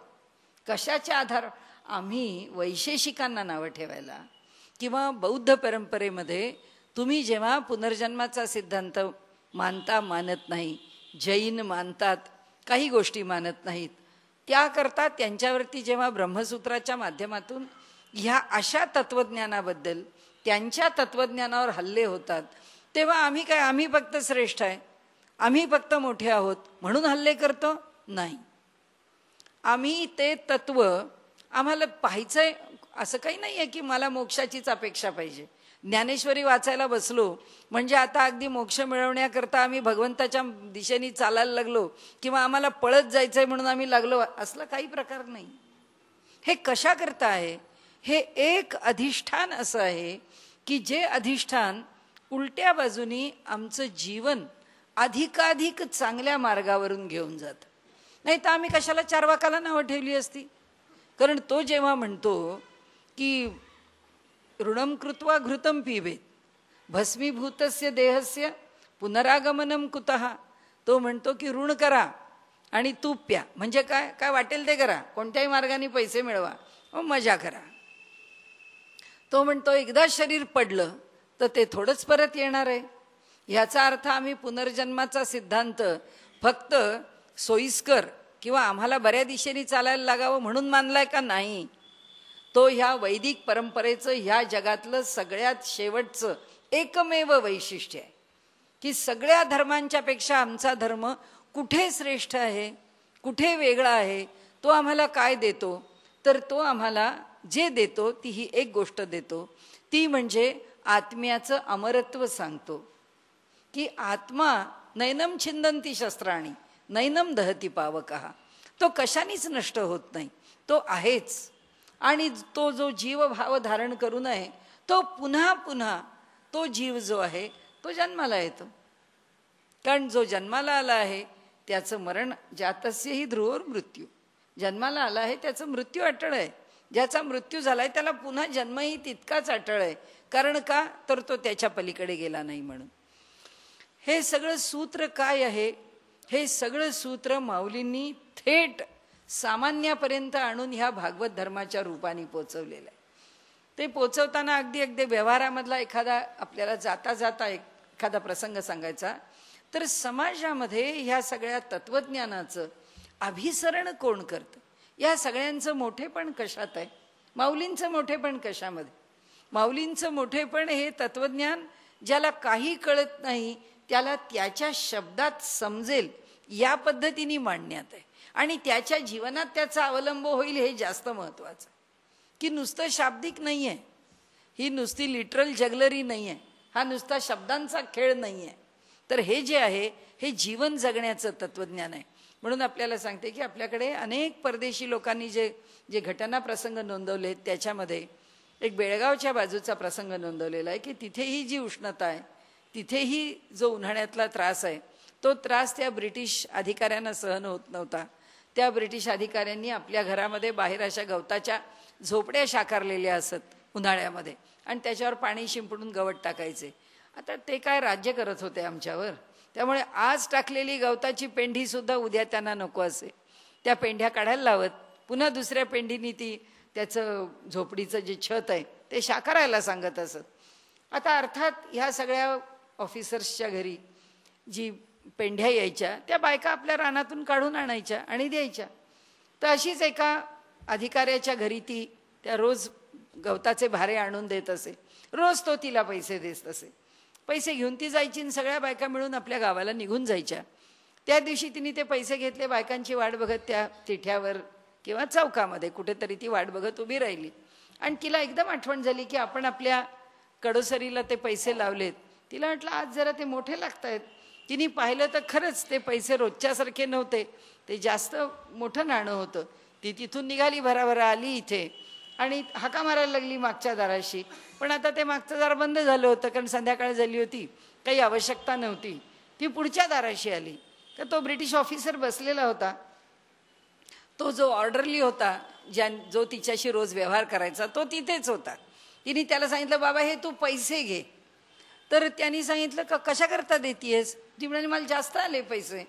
कशाच्या आधार, आम्ही वैशेषिकांना नावं ठेवायला किंवा बौद्ध परंपरेमध्ये तुम्ही जेव्हा पुनर्जन्माचा सिद्धांत मानता मानत नाही, जैन मानतात, काही गोष्टी मानत नाहीत, त्याकरता त्यांच्यावरती जेव्हा ब्रह्मसूत्राच्या माध्यमातून ह्या अशा तत्वज्ञानाबद्दल त्यांच्या तत्वज्ञानावर हल्ले होतात, तेव्हा आम्ही काय, आम्ही फक्त श्रेष्ठ आहे, आम्ही फक्त मोठे आहोत म्हणून हल्ले करतो? नाही. आम्ही ते तत्व आम्हाला पाहायचंय असं काही नाही आहे की मला मोक्षाचीच अपेक्षा पाहिजे. ज्ञानेश्वरी वाचायला बसलो म्हणजे आता अगदी मोक्ष मिळवण्याकरता आम्ही भगवंताच्या दिशेने चालायला लागलो किंवा आम्हाला पळत जायचंय म्हणून आम्ही लागलो, असला काही प्रकार नाही. हे कशा करता आहे? हे एक अधिष्ठान असं आहे की जे अधिष्ठान उलट्या बाजूनी आमचं जीवन अधिकाधिक चांगल्या मार्गावरून घेऊन जातं. नाही तर आम्ही कशाला चार्वाकाला नावं ठेवली असती. कारण तो जेव्हा म्हणतो की ऋणम कृत्वा घृतम पिबेत भस्मीभूतस्य देहस्य पुनरागमनम कुतः, तो म्हणतो की ऋण करा आणि तूप प्या. म्हणजे काय, काय वाटेल ते करा, कोणत्याही मार्गाने पैसे मिळवा, मजा करा. तो म्हणतो एकदा शरीर पडलं तर ते थोडंच परत येणार आहे. ह्याचा अर्थ आम्ही पुनर्जन्माचा सिद्धांत फक्त सोयीस्कर किंवा आम्हाला बऱ्या दिशेने चालायला लागावं म्हणून मानलाय का? नाही. तो ह्या वैदिक परंपरेचं ह्या जगातलं सगळ्यात शेवटचं एकमेव वैशिष्ट्य आहे की सगळ्या धर्मांच्या पेक्षा आमचा धर्म कुठे श्रेष्ठ आहे, कुठे वेगळा आहे, तो आम्हाला काय देतो? तर तो आम्हाला जे देतो ती ही एक गोष्ट देतो, ती म्हणजे आत्म्याचं अमरत्व सांगतो की आत्मा नैनम छिंदंती शस्त्राणी नैनम दहती पावकः, तो कशानेच नष्ट होत नाही, तो आहेच. आणि तो जो जीवभाव धारण करून आहे तो पुन्हा पुन्हा तो जीव जो आहे तो जन्माला येतो. कारण जो जन्माला आला आहे त्याचं मरण जातस्यही ध्रुवोर मृत्यू, जन्माला आला आहे त्याचं मृत्यू अटळ आहे. ज्याचा मृत्यू झालाय त्याला पुन्हा जन्मही तितकाच अटळ आहे. कारण का? तर तो त्याच्या पलीकडे गेला नाही म्हणून. हे सगळं सूत्र काय आहे? हे सगळं सूत्र माऊलींनी थेट सामान्यापर्यंत आणून ह्या भागवत धर्माच्या रूपाने पोचवलेलं आहे. ते पोचवताना अगदी व्यवहारामधला एखादा आपल्याला जाता जाता एखादा प्रसंग सांगायचा तर समाजामध्ये ह्या सगळ्या तत्वज्ञानाचं अभिसरण कोण करतं? या सगळ्यांचं मोठेपण कशात आहे? माऊलींचं मोठेपण कशामध्ये? माऊलींचं मोठेपण हे तत्वज्ञान ज्याला काही कळत नाही त्याला त्याच्या शब्दात समजेल या पद्धतीने मांडण्यात आहे आणि त्याच्या जीवनात त्याचा अवलंब होईल हे जास्त महत्त्वाचं. की नुसतं शाब्दिक नाही आहे, ही नुसती लिटरल जगलरी नाही आहे, हा नुसता शब्दांचा खेळ नाही आहे, तर हे जे आहे हे जीवन जगण्याचं तत्वज्ञान आहे. म्हणून आपल्याला सांगते की आपल्याकडे अनेक परदेशी लोकांनी जे घटना प्रसंग नोंदवले त्याच्यामध्ये एक बेळगावच्या बाजूचा प्रसंग नोंदवलेला आहे की तिथेही जी उष्णता आहे, तिथेही जो उन्हाळ्यातला त्रास आहे तो त्रास त्या ब्रिटिश अधिकाऱ्यांना सहन होत नव्हता. त्या ब्रिटिश अधिकाऱ्यांनी आपल्या घरामध्ये बाहेर अशा गवताच्या झोपड्या शाकारलेल्या असत उन्हाळ्यामध्ये आणि त्याच्यावर पाणी शिंपडून गवत टाकायचे. आता ते काय राज्य करत होते आमच्यावर, त्यामुळे आज टाकलेली गवताची पेंढी सुद्धा उद्या त्यांना नको असे. त्या पेंढ्या काढायला लावत पुन्हा दुसऱ्या पेंढीनी ती त्याचं झोपडीचं जे छत आहे ते शाकारायला सांगत असत. आता अर्थात ह्या सगळ्या ऑफिसर्सच्या घरी जी पेंढ्या यायच्या त्या बायका आपल्या रानातून काढून आणायच्या आणि द्यायच्या. तर अशीच एका अधिकाऱ्याच्या घरी ती त्या रोज गवताचे भारे आणून देत असे. रोज तो तिला पैसे देत असे. पैसे घेऊन ती जायची आणि सगळ्या बायका मिळून आपल्या गावाला निघून जायच्या. त्या दिवशी तिने ते पैसे घेतले, बायकांची वाट बघत त्या तिठ्यावर किंवा चौकामध्ये कुठेतरी ती वाट बघत उभी राहिली आणि तिला एकदम आठवण झाली की आपण आपल्या कडोसरीला ते पैसे लावलेत. तिला म्हटलं आज जरा ते मोठे लागतायत. तिने पाहिलं तर खरंच ते पैसे रोजच्यासारखे नव्हते, ते जास्त मोठं नाणं होतं. ती तिथून निघाली, भराभरा आली इथे आणि हाका मारायला लागली मागच्या दाराशी. पण आता ते मागचं दार बंद झालं होतं कारण संध्याकाळ झाली होती, काही आवश्यकता नव्हती. ती पुढच्या दाराशी आली तर तो ब्रिटिश ऑफिसर बसलेला होता. तो जो ऑर्डरली होता जो तिच्याशी रोज व्यवहार करायचा तो तिथेच होता. तिने त्याला सांगितलं बाबा हे तू पैसे घे. तर त्यांनी सांगितलं का कशा करता देतीयस? ती म्हणाली मला जास्त आले पैसे.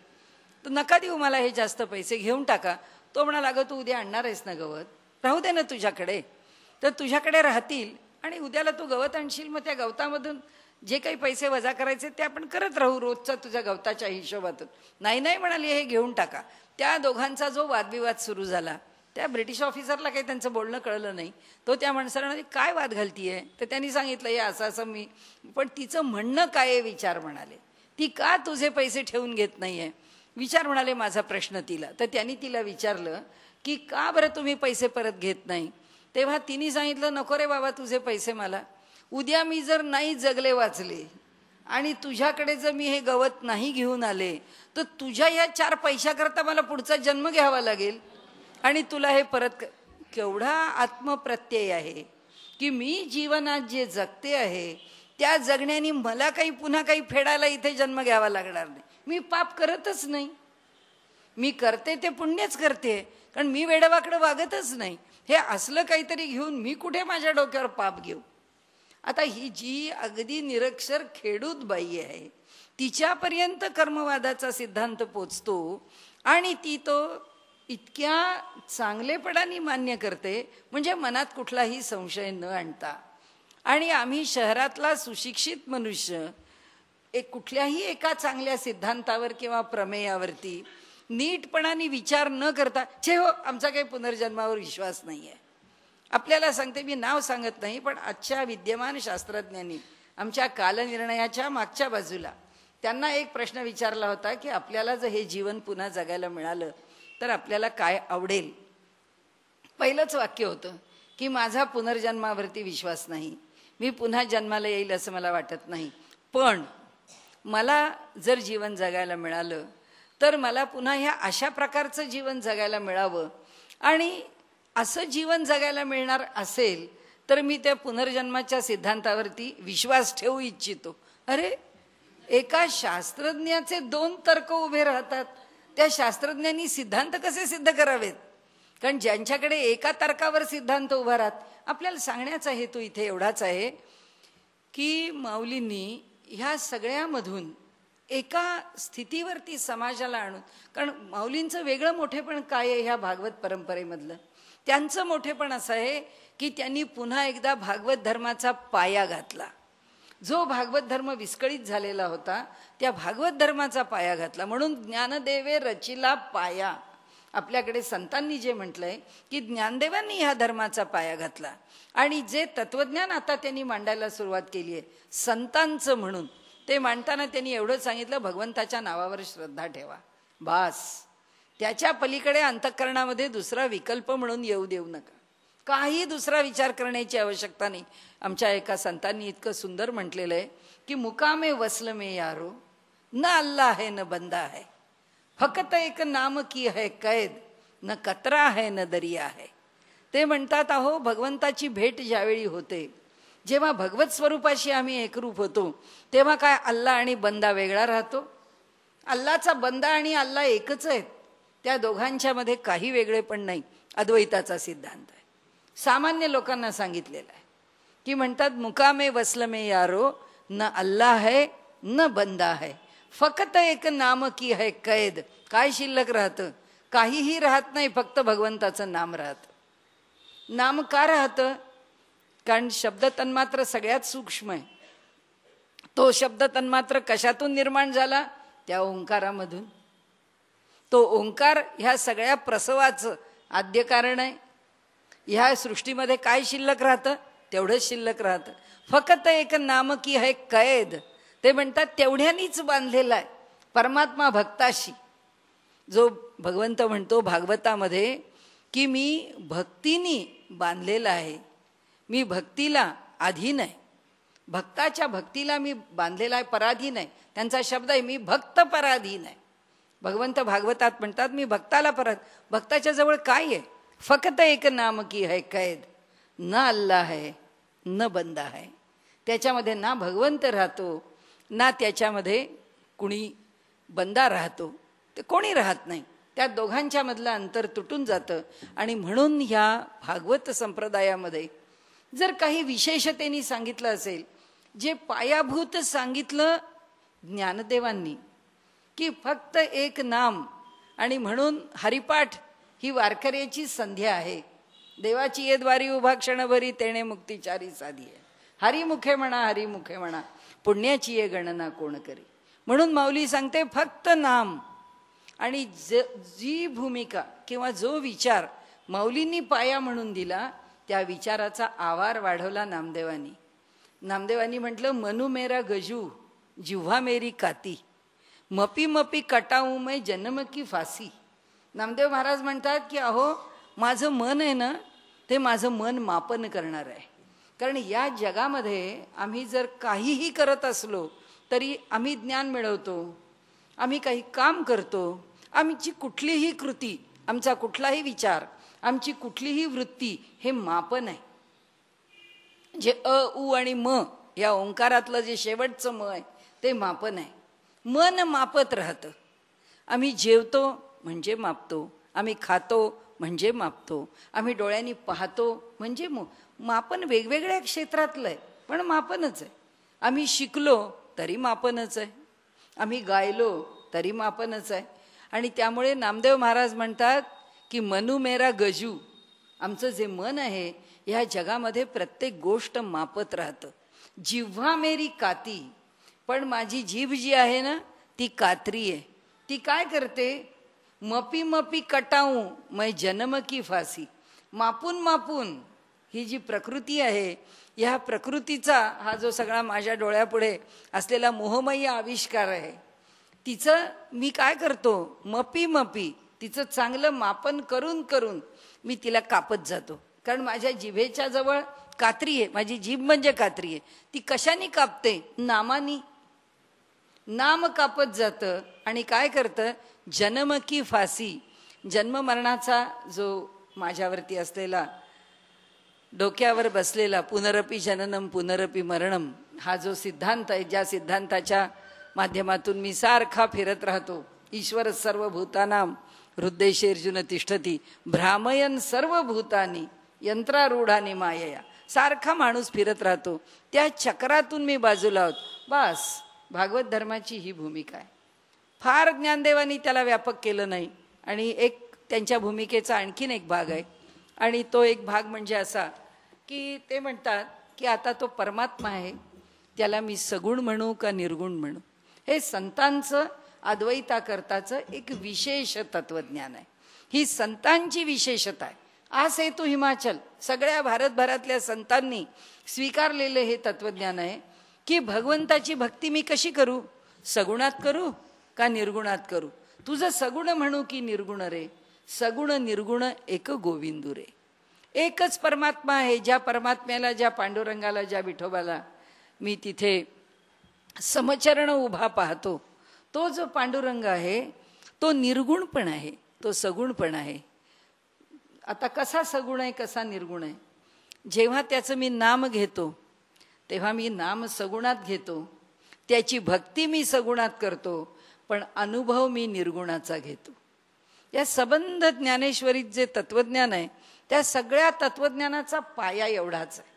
तर नका देऊ मला हे जास्त पैसे, घेऊन टाका. तो म्हणाला अगं तू उद्या आणणार आहेस ना गवत, राहू दे ना तुझ्याकडे. तर तुझ्याकडे राहतील आणि उद्याला तू गवत आणशील, मग त्या गवतामधून जे काही पैसे वजा करायचे ते आपण करत राहू रोजचा तुझ्या गवताच्या हिशोबातून. नाही नाही म्हणाली हे घेऊन टाका. त्या दोघांचा जो वादविवाद सुरू झाला त्या ब्रिटिश ऑफिसरला काही त्यांचं बोलणं कळलं नाही. तो त्या माणसाला म्हणाले काय वाद घालतीये? तर त्यांनी सांगितलं हे असं असं मी, पण तिचं म्हणणं काय आहे विचार म्हणाले. ती का तुझे पैसे ठेवून घेत नाहीये विचार म्हणाले माझा प्रश्न तिला. तर त्यांनी तिला विचारलं की का बरं तुम्ही पैसे परत घेत नाही? तेव्हा तिने सांगितलं नको रे बाबा तुझे पैसे मला, उद्या मी जर नाही जगले वाचले आणि तुझ्याकडे जर मी हे गवत नाही घेऊन आले तर तुझ्या या 4 पैशाकरता मला पुढचा जन्म घ्यावा लागेल आणि तुला हे परत. केवढा आत्मप्रत्यय आहे की मी जीवनात जे जगते आहे त्या जगण्याने मला काही पुन्हा काही फेडायला इथे जन्म घ्यावा लागणार नाही. मी पाप करतच नाही, मी करते ते पुण्यच करते, कारण मी वेडवाकडं वागतच नाही. हे असलं काहीतरी घेऊन मी कुठे माझ्या डोक्यावर पाप घेऊ? आता ही जी अगदी निरक्षर खेडूत बाई आहे तिच्यापर्यंत कर्मवादाचा सिद्धांत पोचतो आणि ती तो इतक्या चांगलेपणाने मान्य करते म्हणजे मनात कुठलाही संशय न आणता. आणि आम्ही शहरातला सुशिक्षित मनुष्य कुठल्याही एका चांगल्या सिद्धांतावर किंवा प्रमेयावरती नीटपणाने विचार न करता छे हो आमचा काही पुनर्जन्मावर विश्वास नाही आहे. आपल्याला सांगते, मी नाव सांगत नाही, पण आजच्या विद्यमान शास्त्रज्ञांनी आमच्या कालनिर्णयाच्या मागच्या बाजूला त्यांना एक प्रश्न विचारला होता की आपल्याला जर हे जीवन पुन्हा जगायला मिळालं तर आपल्याला काय आवडेल. पहिलंच वाक्य होतं की माझा पुनर्जन्मावरती विश्वास नाही, मी पुन्हा जन्माला येईल असं मला वाटत नाही, पण मला जर जीवन जगायला मिळालं तर मला पुन्हा ह्या अशा प्रकारचं जीवन जगायला मिळावं, आणि असं जीवन जगायला मिळणार असेल तर मी त्या पुनर्जन्माच्या सिद्धांतावरती विश्वास ठेवू इच्छितो. अरे, एका शास्त्रज्ञाचे 2 तर्क उभे राहतात, त्या शास्त्रज्ञांनी सिद्धांत कसे सिद्ध करावेत? कारण ज्यांच्याकडे एका तर्कावर सिद्धांत उभा राहत, आपल्याला सांगण्याचा हेतू इथे एवढाच आहे की माऊलींनी ह्या सगळ्यामधून एका स्थितीवरती समाजाला आणून, कारण माऊलींचं वेगळं मोठेपण काय आहे ह्या भागवत परंपरेमधलं, त्यांचं मोठेपण असं आहे की त्यांनी पुन्हा एकदा भागवत धर्माचा पाया घातला. जो भागवत धर्म विस्कळीत झालेला होता त्या भागवत धर्माचा पाया घातला. म्हणून ज्ञानदेवे रचिला पाया. आपल्याकडे संतांनी जे म्हटलंय की ज्ञानदेवांनी ह्या धर्माचा पाया घातला, आणि जे तत्वज्ञान आता त्यांनी मांडायला सुरुवात केली आहे संतांचं म्हणून, ते मांडताना त्यांनी एवढं सांगितलं, भगवंताच्या नावावर श्रद्धा ठेवा, बास. त्याच्या पलीकडे अंतःकरणामध्ये दुसरा विकल्प म्हणून येऊ देऊ नका, काही दुसरा विचार करण्याची आवश्यकता नाही. आमच्या एका संतांनी इतकं सुंदर म्हटलेलं आहे की मुकामे वसल में यारो, न अल्लाह है न बंदा है, फकत एक नाम की है कैद, न कतरा है न दरिया है. ते म्हणतात, अहो भगवंताची भेट ज्यावेळी होते, जेव्हा भगवत स्वरूपाशी आम्ही एकरूप होतो, तेव्हा काय अल्लाह आणि बंदा वेगळा राहतो? अल्लाचा बंदा आणि अल्लाह एकच आहेत, त्या दोघांच्या मध्ये काही वेगळेपण नाही. अद्वैताचा सिद्धांत आहे, सामान्य लोकांना सांगितलेला आहे की म्हणतात मुकामे वसल में यारो, न अल्लाह है न बंदा है, फक्त एक नाम की है कैद. काय शिल्लक राहतं? काहीही राहत नाही, फक्त भगवंताचं नाम राहतं. नाम का राहतं? कारण शब्द तन्मात्र सगळ्यात सूक्ष्म आहे. तो शब्द तन्मात्र कशातून निर्माण झाला? त्या ओंकारामधून. तो ओंकार ह्या सगळ्या प्रसवाचं आद्य कारण आहे. ह्या सृष्टीमध्ये काय शिल्लक राहतं? तेवढंच शिल्लक राहतं. फक्त एक नाम की है कैद. ते म्हणतात तेवढ्यानीच बांधलेला आहे परमात्मा भक्ताशी. जो भगवंत म्हणतो भागवतामध्ये की मी भक्तीनी बांधलेला आहे, मी भक्तीला अधीन आहे, भक्ताच्या भक्तीला मी बांधलेला आहे, पराधीन आहे. त्यांचा शब्द आहे मी भक्त पराधीन आहे. भगवंत भागवतात म्हणतात मी भक्ताला भक्ताच्या जवळ काय आहे? फक्त एक नाम की है कैद, न अल्लाह है न बंदा है. त्याच्यामध्ये ना भगवंत राहतो ना त्याच्यामध्ये कुणी बंदा राहतो, ते कोणी राहत नाही. त्या दोघांच्या मधलं अंतर तुटून जातं. आणि म्हणून ह्या भागवत संप्रदायामध्ये जर काही विशेषतेने सांगितलं असेल, जे पायाभूत सांगितलं ज्ञानदेवांनी की फक्त एक नाम, आणि म्हणून हरिपाठ ही वारकऱ्याची संध्या आहे. देवाची ये द्वारी उभा क्षणभरी तेणे मुक्तिचारी साधी आहे. हरिमुखे म्हणा हरिमुखे म्हणा, पुण्याची ये गणना कोण करी. म्हणून माऊली सांगते फक्त नाम. आणि जी भूमिका किंवा जो विचार माऊलींनी पाया म्हणून दिला, त्या विचाराचा आवार वाढवला नामदेवांनी. नामदेवांनी म्हटलं मनू मेरा गजू जिव्हा मेरी काती, मपी मपी कटाऊ मै जन्म की फासी. नामदेव महाराज म्हणतात की अहो माझं मन आहे ना, ते माझं मन मापन करणार आहे. कारण या जगामध्ये आम्ही जर काहीही करत असलो तरी आम्ही ज्ञान मिळवतो, आम्ही काही काम करतो, आमची कुठलीही कृती, आमचा कुठलाही विचार, आमची कुठलीही वृत्ती हे मापन आहे. जे अ उ आणि म या ओंकारातलं जे शेवटचं म आहे ते मापन आहे. मन मापत राहतं. आम्ही जेवतो म्हणजे मापतो, आम्ही खातो म्हणजे मापतो, आम्ही डोळ्यांनी पाहतो म्हणजे मापन वेगवेगळ्या क्षेत्रातलं आहे, पण मापनच आहे. आम्ही शिकलो तरी मापनच आहे, आम्ही गायलो तरी मापनच आहे. आणि त्यामुळे नामदेव महाराज म्हणतात की मनू मेरा गजू, आमचं जे मन आहे ह्या जगामध्ये प्रत्येक गोष्ट मापत राहतं. जिव्हा मेरी काती, पण माझी जीभ जी आहे ना ती कात्री आहे. ती काय करते? मपी मपी कटाऊं मैं जन्म की फासी. मापून मापून ही जी प्रकृती आहे, ह्या प्रकृतीचा हा जो सगळा माझ्या डोळ्यापुढे असलेला मोहमयी आविष्कार आहे, तिचं मी काय करतो, मपी मपी तिचं चांगलं मापन करून करून मी तिला कापत जातो. कारण माझ्या जिभेच्या जवळ कात्री आहे, माझी जीभ म्हणजे कात्री आहे. ती कशाने कापते? नामानी. नाम कापत जातं आणि काय करतं, जन्म की फासी, जन्म मरणाचा जो माझ्यावरती असलेला डोक्यावर बसलेला पुनरपी जननम पुनरपी मरणम हा जो सिद्धांत आहे, ज्या सिद्धांताच्या माध्यमातून मी सारखा फिरत राहतो, ईश्वर सर्वभूतानां हृदयेषु तिष्ठती भ्रामयन सर्वभूतानी यंत्रारूढानी मायया. सारखा माणूस फिरत राहतो, त्या चक्रातून मी बाजूला होत. बस भागवत धर्माची ही भूमिका आहे. फार ज्ञानदेवानी त्याला व्यापक केलं नाही. आणि एक त्यांच्या भूमिकेचा आणखीन एक भाग आहे, आणि तो एक भाग म्हणजे असा की ते म्हणतात की आता तो परमात्मा आहे, त्याला मी सगुण म्हणू का निर्गुण म्हणू. हे संतांचं अद्वैताकरताचं एक विशेष तत्वज्ञान आहे. ही संतांची विशेषता आहे. आज हेतू हिमाचल सगळ्या भारतभरातल्या संतांनी स्वीकारलेले हे तत्वज्ञान आहे की भगवंताची भक्ती मी कशी करू, सगुणात करू का निर्गुणात करू. तुझं सगुण म्हणू की निर्गुण रे, सगुण निर्गुण एक गोविंदू रे. एकच परमात्मा आहे. ज्या परमात्म्याला, ज्या पांडुरंगाला, ज्या विठोबाला मी तिथे समचरण उभा पाहतो, तो जो पांडुरंग आहे तो निर्गुण पण आहे, तो सगुण पण आहे. आता कसा सगुण आहे, कसा निर्गुण आहे. जेव्हा त्याचं मी नाम घेतो तेव्हा मी नाम सगुणात घेतो, त्याची भक्ती मी सगुणात करतो, पण अनुभव मी निर्गुणाचा घेतो. या सबंध ज्ञानेश्वरीत जे तत्वज्ञान आहे त्या सगळ्या तत्वज्ञानाचा पाया एवढाच आहे.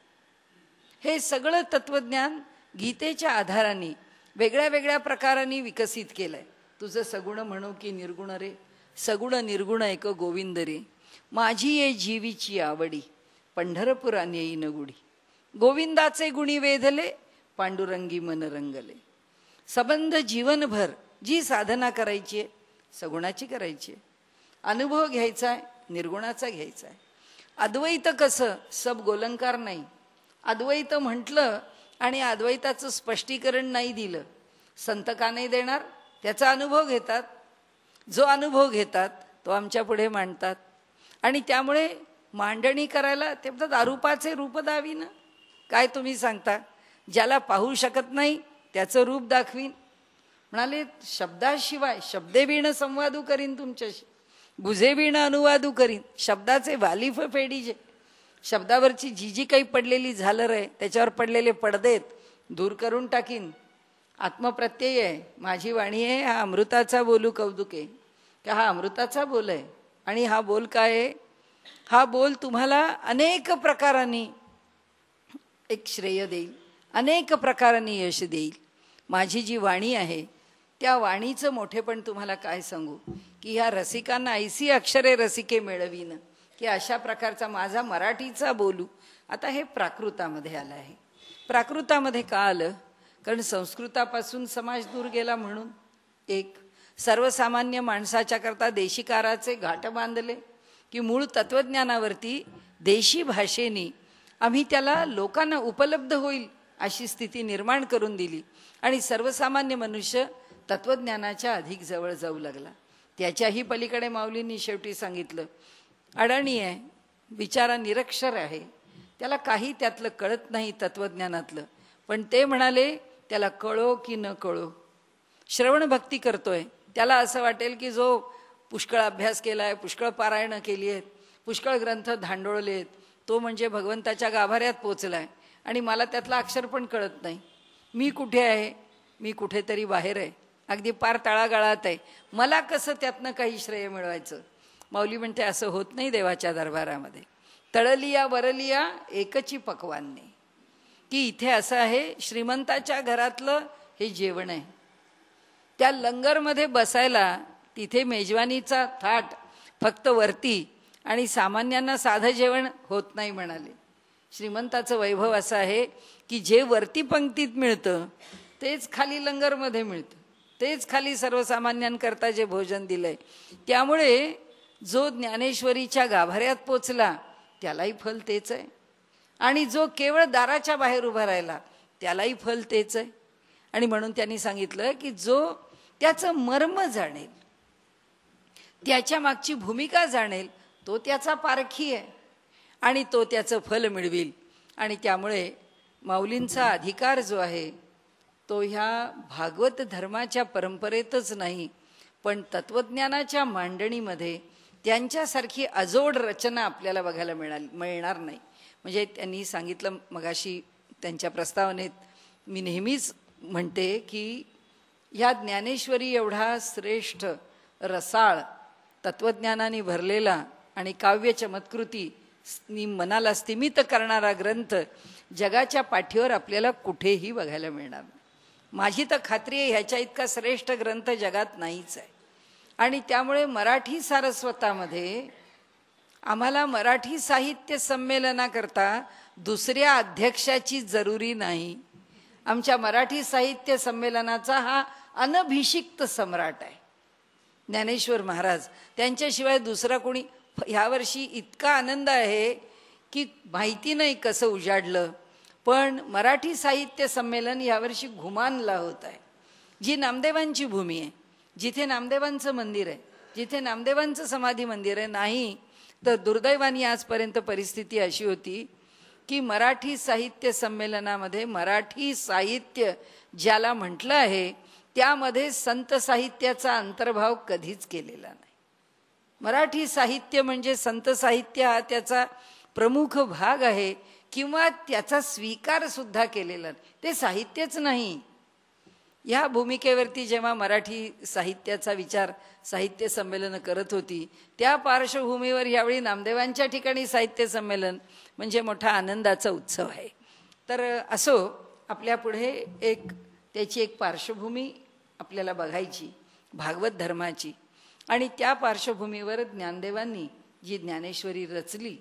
हे सगळं तत्वज्ञान गीतेच्या आधाराने वेगळ्या वेगळ्या प्रकारांनी विकसित केलंय. तुझं सगुण म्हणू की निर्गुण रे, सगुण निर्गुण एक गोविंद रे. माझी ये जीवीची आवडी पंढरपुरा नेईन गुढी. गोविंदाचे गुणी वेधले पांडुरंगी मन रंगले. सबंध जीवनभर जी साधना करायची आहे सगुणाची करायची आहे. अनुभव घ्यायचा आहे निर्गुणाचा घ्यायचा आहे. अद्वैत कसं, सब गोलंकार नाही. अद्वैत म्हटलं आणि अद्वैताचं स्पष्टीकरण नाही दिलं, संत का नाही देणार. त्याचा अनुभव घेतात, जो अनुभव घेतात तो आमच्या पुढे मांडतात. आणि त्यामुळे मांडणी करायला ते म्हणतात अरूपाचे रूप दावीन. काय तुम्ही सांगता, ज्याला पाहू शकत नाही त्याचं रूप दाखवीन. म्हणाले शब्दाशिवाय शब्दे विण संवादू करीन तुमच्याशी, बुझे विण अनुवादू करीन. शब्दाचे वालिफ फेडीजे, शब्दावरची जी जी काही पडलेली झालर आहे, त्याच्यावर पडलेले पडदेत दूर करून टाकीन. आत्मप्रत्यय आहे, माझी वाणी आहे हा अमृताचा बोलू कौतुके, का हा अमृताचा बोल आहे. आणि हा बोल काय आहे, हा बोल तुम्हाला अनेक प्रकारांनी एक श्रेय देईल, अनेक प्रकारांनी यश देईल. माझी जी वाणी आहे त्या वाणीचं मोठेपण तुम्हाला काय सांगू, की ह्या रसिकांना ऐसी अक्षरे रसिके मिळवीन, की अशा प्रकारचा माझा मराठीचा बोलू. आता हे प्राकृतामध्ये आलं आहे. प्राकृतामध्ये का आलं, कारण संस्कृतापासून समाज दूर गेला म्हणून. एक सर्वसामान्य माणसाच्या करता देशिकाराचे घाट बांधले, की मूळ तत्वज्ञानावरती देशी भाषेने आम्ही त्याला लोकांना उपलब्ध होईल अशी स्थिती निर्माण करून दिली. आणि सर्वसामान्य मनुष्य तत्वज्ञानाच्या अधिक जवळ जाऊ लागला. त्याच्याही पलीकडे माऊलींनी शेवटी सांगितलं, अडाणी आहे, विचारा निरक्षर आहे, त्याला काही त्यातलं कळत नाही तत्वज्ञानातलं. पण ते म्हणाले त्याला कळो की न कळो, श्रवण भक्ती करतोय, त्याला असं वाटेल की जो पुष्कळ अभ्यास केलाय, पुष्कळ पारायणं केली आहेत, पुष्कळ ग्रंथ धांडोळले आहेत, तो म्हणजे भगवंताच्या गाभाऱ्यात पोचलाय. आणि मला त्यातलं अक्षर पण कळत नाही. मी कुठे आहे, मी कुठेतरी बाहेर आहे, अगदी पार तळागाळात आहे, मला कसं त्यातनं काही श्रेय मिळवायचं. माऊली म्हणते असं होत नाही देवाच्या दरबारामध्ये. तळलिया वरलिया एकची पकवानने, की इथे असं आहे श्रीमंताच्या घरातलं हे जेवण आहे. त्या लंगरमध्ये बसायला तिथे मेजवानीचा थाट फक्त वरती आणि सामान्यांना साधं जेवण होत नाही म्हणाले. श्रीमंताचं वैभव असं आहे की जे वरती पंक्तीत मिळतं तेच खाली लंगरमध्ये मिळतं. तेच खाली सर्वसामान्यांकरता जे भोजन दिलंय. त्यामुळे जो ज्ञानेश्वरीच्या गाभाऱ्यात पोचला त्यालाही फल तेच आहे, आणि जो केवळ दाराच्या बाहेर उभा राहिला त्यालाही फल तेच आहे. आणि म्हणून त्यांनी सांगितलं की जो त्याचं मर्म जाणेल, त्याच्या मागची भूमिका जाणेल, तो त्याचा पारखी आहे आणि तो त्याचं फल मिळविल. आणि त्यामुळे माऊलींचा अधिकार जो आहे तो ह्या भागवत धर्माच्या परंपरेतच नाही, पण तत्वज्ञानाच्या मांडणीमध्ये त्यांच्यासारखी अजोड रचना आपल्याला बघायला मिळणार नाही. म्हणजे त्यांनी सांगितलं मगाशी त्यांच्या प्रस्तावनेत, मी नेहमीच म्हणते की ह्या ज्ञानेश्वरी एवढा श्रेष्ठ, रसाळ, तत्वज्ञानाने भरलेला आणि काव्य चमत्कृती मनाला स्तिमित करणारा ग्रंथ जगाच्या पाठीवर आपल्याला कुठेही बघायला मिळणार नाही. माझी तर खात्री आहे ह्याच्या इतका श्रेष्ठ ग्रंथ जगात नाहीच आहे. आणि त्यामुळे मराठी सारस्वतामध्ये आम्हाला मराठी साहित्य संमेलनाकरता दुसऱ्या अध्यक्षाची जरुरी नाही. आमच्या मराठी साहित्य संमेलनाचा हा अनभिषिक्त सम्राट आहे ज्ञानेश्वर महाराज. त्यांच्याशिवाय दुसरा कोणी. ह्यावर्षी इतका आनंद आहे की माहिती नाही कसं उजाडलं, पण मराठी साहित्य संमेलन यावर्षी घुमानला होत आहे. जी नामदेवांची भूमी आहे, जिथे नामदेवांचं मंदिर आहे, जिथे नामदेवांचं समाधी मंदिर आहे, नाही तर दुर्दैवाने आजपर्यंत परिस्थिती अशी होती की मराठी साहित्य संमेलनामध्ये मराठी साहित्य ज्याला म्हटलं आहे त्यामध्ये संत साहित्याचा अंतर्भाव कधीच केलेला नाही. मराठी साहित्य म्हणजे संत साहित्य हा त्याचा प्रमुख भाग आहे, किंवा त्याचा स्वीकार सुद्धा केलेला नाही. ते साहित्यच नाही. या भूमिकेवरती जेव्हा मराठी साहित्याचा विचार साहित्य संमेलन करत होती, त्या पार्श्वभूमीवर यावेळी नामदेवांच्या ठिकाणी साहित्य संमेलन म्हणजे मोठा आनंदाचा उत्सव आहे. तर असो, आपल्यापुढे त्याची एक पार्श्वभूमी आपल्याला बघायची भागवत धर्माची. आणि त्या पार्श्वभूमीवर ज्ञानदेवांनी जी ज्ञानेश्वरी रचली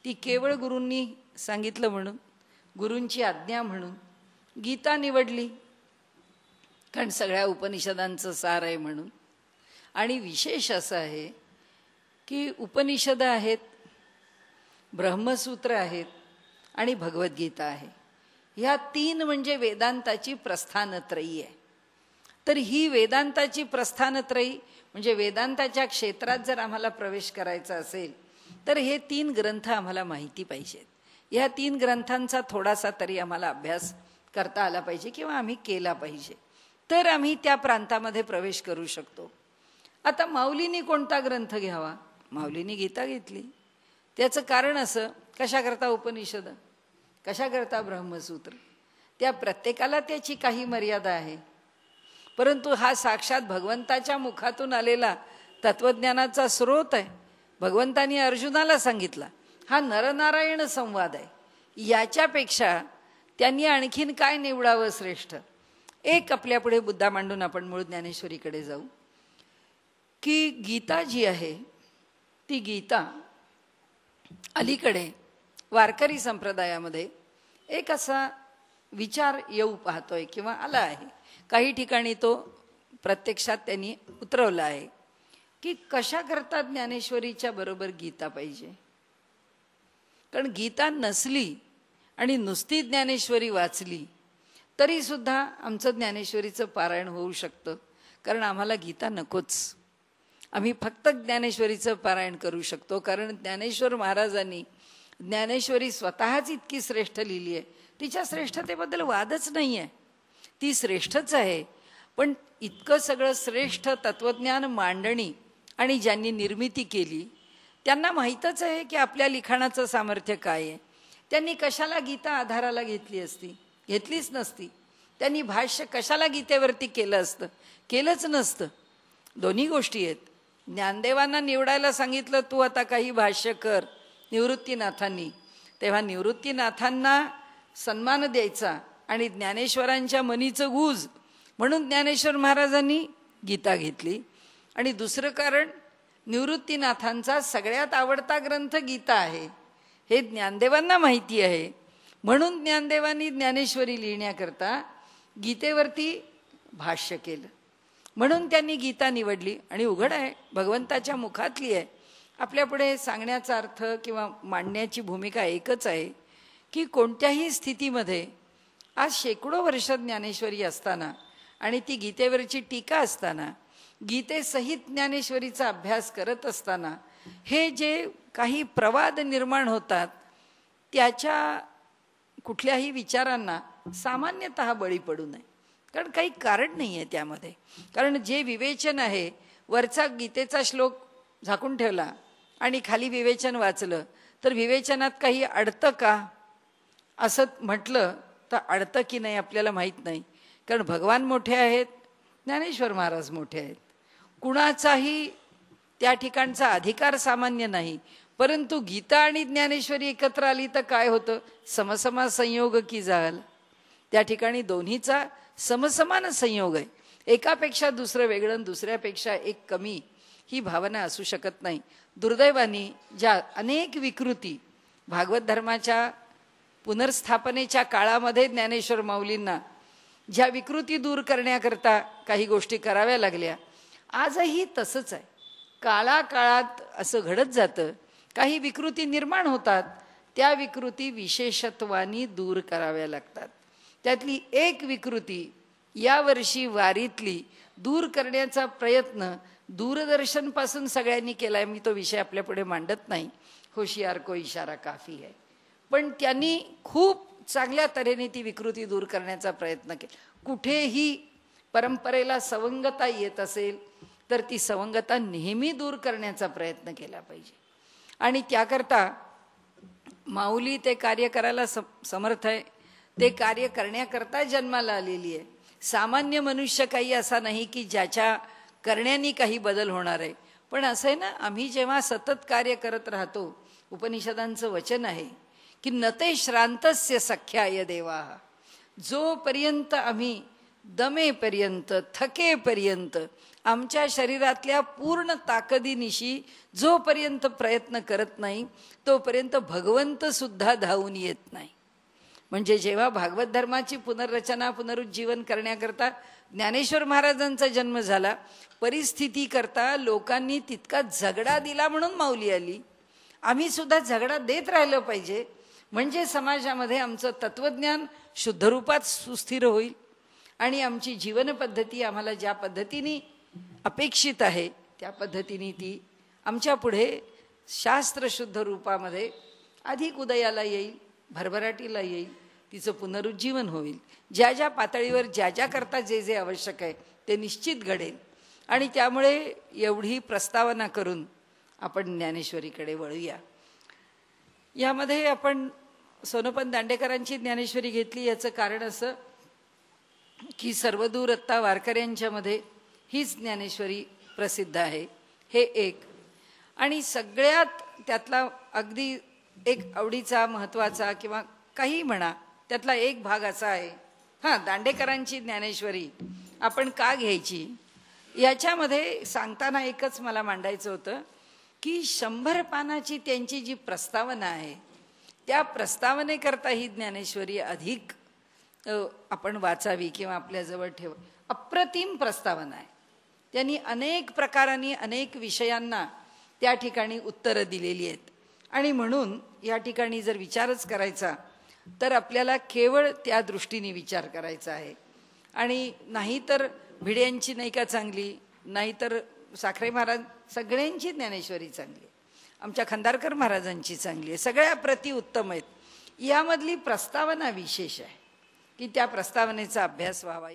ती केवळ गुरूंनी सांगितलं म्हणून, गुरूंची आज्ञा म्हणून गीता निवडली, कारण सगळ्या उपनिषदांचं सार आहे म्हणून. आणि विशेष असं आहे की उपनिषद आहेत, ब्रह्मसूत्र आहेत आणि भगवद्गीता आहे. ह्या तीन म्हणजे वेदांताची प्रस्थानत्रयी आहे. तर ही वेदांताची प्रस्थानत्रयी म्हणजे वेदांताच्या क्षेत्रात जर आम्हाला प्रवेश करायचा असेल तर हे तीन ग्रंथ आम्हाला माहिती पाहिजेत. ह्या तीन ग्रंथांचा थोडासा तरी आम्हाला अभ्यास करता आला पाहिजे किंवा आम्ही केला पाहिजे, तर आम्ही त्या प्रांतामध्ये प्रवेश करू शकतो. आता माऊलींनी कोणता ग्रंथ घ्यावा? माऊलींनी गीता घेतली. त्याचं कारण असं, कशाकरता उपनिषद, कशाकरता ब्रह्मसूत्र? त्या प्रत्येकाला त्याची काही मर्यादा आहे, परंतु हा साक्षात भगवंताच्या मुखातून आलेला तत्वज्ञानाचा स्रोत आहे. भगवंतानी अर्जुनाला सांगितला, हा नरनारायण संवाद आहे. याच्यापेक्षा त्यांनी आणखीन काय निवडावं श्रेष्ठ? एक आपल्यापुढे मुद्दा मांडून आपण मूळ ज्ञानेश्वरीकडे जाऊ की गीता जी आहे ती गीता अलीकडे वारकरी संप्रदायामध्ये एक असा विचार येऊ पाहतोय किंवा आला आहे. काही ठिकाणी तो प्रत्यक्षात त्यांनी उतरवला आहे की कशा करता ज्ञानेश्वरीच्या बरोबर गीता पाहिजे. कारण गीता नसली आणि नुसती ज्ञानेश्वरी वाचली तरी सुद्धा आमचं ज्ञानेश्वरीचं पारायण होऊ शकतं, कारण आम्हाला गीता नकोच. आम्ही फक्त ज्ञानेश्वरीचं पारायण करू शकतो, कारण ज्ञानेश्वर महाराजांनी ज्ञानेश्वरी स्वतःच इतकी श्रेष्ठ लिहिली आहे. तिच्या श्रेष्ठतेबद्दल वादच नाही आहे, ती श्रेष्ठच आहे. पण इतकं सगळं श्रेष्ठ तत्वज्ञान मांडणी आणि ज्यांनी निर्मिती केली त्यांना माहीतच आहे की आपल्या लिखाणाचं सामर्थ्य काय आहे. त्यांनी कशाला गीता आधाराला घेतली असती? घेतलीच नसती. त्यांनी भाष्य कशाला गीतेवरती केलं असतं? केलंच नसतं. दोन्ही गोष्टी आहेत. ज्ञानदेवांना निवडायला सांगितलं, तू आता काही भाष्य कर निवृत्तीनाथांनी, तेव्हा निवृत्तीनाथांना सन्मान द्यायचा आणि ज्ञानेश्वरांच्या मनीचं गुज म्हणून ज्ञानेश्वर महाराजांनी गीता घेतली. आणि दुसरं कारण, निवृत्तीनाथांचा सगळ्यात आवडता ग्रंथ गीता आहे हे ज्ञानदेवांना माहिती आहे, म्हणून ज्ञानदेवांनी ज्ञानेश्वरी लिहिण्याकरता गीतेवरती भाष्य केलं. म्हणून त्यांनी गीता निवडली आणि उघड आहे, भगवंताच्या मुखातली आहे. आपल्यापुढे सांगण्याचा अर्थ किंवा मांडण्याची भूमिका एकच आहे की कोणत्याही स्थितीमध्ये आज शेकडो वर्ष ज्ञानेश्वरी असताना आणि ती गीतेवरची टीका असताना, गीतेसहित ज्ञानेश्वरीचा अभ्यास करत असताना हे जे काही प्रवाद निर्माण होतात त्याच्या कुठल्याही विचारांना सामान्यतः बळी पडू नये. कारण काही कारण नाही आहे त्यामध्ये. कारण जे विवेचन आहे, वरचा गीतेचा श्लोक झाकून ठेवला आणि खाली विवेचन वाचलं तर विवेचनात काही अडतं का असं म्हटलं तर अडतं की नाही आपल्याला माहीत नाही. कारण भगवान मोठे आहेत, ज्ञानेश्वर महाराज मोठे आहेत. कुणाचाही त्या ठिकाणचा अधिकार सामान्य नाही. परंतु गीता आणि ज्ञानेश्वरी एकत्र आली तर काय होतं? समसमा संयोग की जाल. त्या ठिकाणी दोन्हीचा समसमान संयोग आहे. एकापेक्षा दुसरं वेगळं, दुसऱ्यापेक्षा एक कमी ही भावना असू शकत नाही. दुर्दैवाने ज्या अनेक विकृती भागवत धर्माच्या पुनर्स्थापनेच्या काळामध्ये ज्ञानेश्वर माऊलींना ज्या विकृती दूर करण्याकरता काही गोष्टी कराव्या लागल्या, आजही तसंच आहे. काळाकाळात असं घडत जातं, काही विकृती निर्माण होतात, त्या विकृती विशेषत्वानी दूर कराव्या लागतात. त्यातली एक विकृती यावर्षी वारीतली दूर करण्याचा प्रयत्न दूरदर्शनपासून सगळ्यांनी केला आहे. मी तो विषय आपल्यापुढे मांडत नाही, होशियार को इशारा काफी आहे. पण त्यांनी खूप चांगल्या तऱ्हेने ती विकृती दूर करण्याचा प्रयत्न केला. कुठेही परंपरेला सवंगता येत असेल तर ती सवंगता नेहमी दूर करण्याचा प्रयत्न केला पाहिजे. आणि त्याकरता माऊली ते कार्य करायला समर्थ आहे. ते कार्य करण्याकरता जन्माला आलेली आहे. सामान्य मनुष्य काही असा नाही की ज्याच्या करण्याने काही बदल होणार आहे. पण असं आहे ना, आम्ही जेव्हा सतत कार्य करत राहतो, उपनिषदांचं वचन आहे की नते श्रांतस्य सख्याय देवा. जोपर्यंत आम्ही दमेपर्यंत, थकेपर्यंत, आमच्या शरीरातल्या पूर्ण ताकदीनिशी जोपर्यंत प्रयत्न करत नाही तोपर्यंत भगवंत सुद्धा धावून येत नाही. म्हणजे जेव्हा भागवत धर्माची पुनर्रचना, पुनरुज्जीवन करण्याकरता ज्ञानेश्वर महाराजांचा जन्म झाला, परिस्थिती करता लोकांनी तितका झगडा दिला म्हणून माऊली आली. आम्ही सुद्धा झगडा देत राहिलं पाहिजे, म्हणजे समाजामध्ये आमचं तत्वज्ञान शुद्ध रूपात सुस्थिर होईल आणि आमची जीवनपद्धती आम्हाला ज्या पद्धतीने अपेक्षित आहे त्या पद्धतीने ती आमच्या पुढे शास्त्रशुद्ध रूपामध्ये अधिक उदयाला येईल, भरभराटीला येईल, तिचं पुनरुज्जीवन होईल. ज्या ज्या पातळीवर ज्या ज्या करता जे जे आवश्यक आहे ते निश्चित घडेल. आणि त्यामुळे एवढी प्रस्तावना करून आपण ज्ञानेश्वरीकडे वळूया. यामध्ये आपण सोनोपंत दांडेकरांची ज्ञानेश्वरी घेतली. याचं कारण असं की सर्वदूर आत्ता वारकऱ्यांच्यामध्ये हीच ज्ञानेश्वरी प्रसिद्ध आहे, हे एक. आणि सगळ्यात त्यातला अगदी एक आवडीचा, महत्त्वाचा किंवा काही म्हणा त्यातला एक भाग असा आहे, दांडेकरांची ज्ञानेश्वरी आपण का घ्यायची. याच्यामध्ये सांगताना एकच मला मांडायचं होतं की 100 पानाची त्यांची जी प्रस्तावना आहे त्या प्रस्तावनेकरता ही ज्ञानेश्वरी अधिक आपण वाचावी किंवा आपल्याजवळ ठेव. अप्रतिम प्रस्तावना आहे. त्यांनी अनेक प्रकारांनी अनेक विषयांना त्या ठिकाणी उत्तरं दिलेली आहेत. आणि म्हणून या ठिकाणी जर विचारच करायचा तर आपल्याला केवळ त्या दृष्टीने विचार करायचा आहे. आणि नाहीतर भिड्यांची नाही का चांगली, नाहीतर साखरे महाराज, सगळ्यांची ज्ञानेश्वरी चांगली आहे. आमच्या खंदारकर महाराजांची चांगली आहे. सगळ्या प्रति उत्तम आहेत. यामधली प्रस्तावना विशेष आहे की त्या प्रस्तावनेचा अभ्यास व्हावा.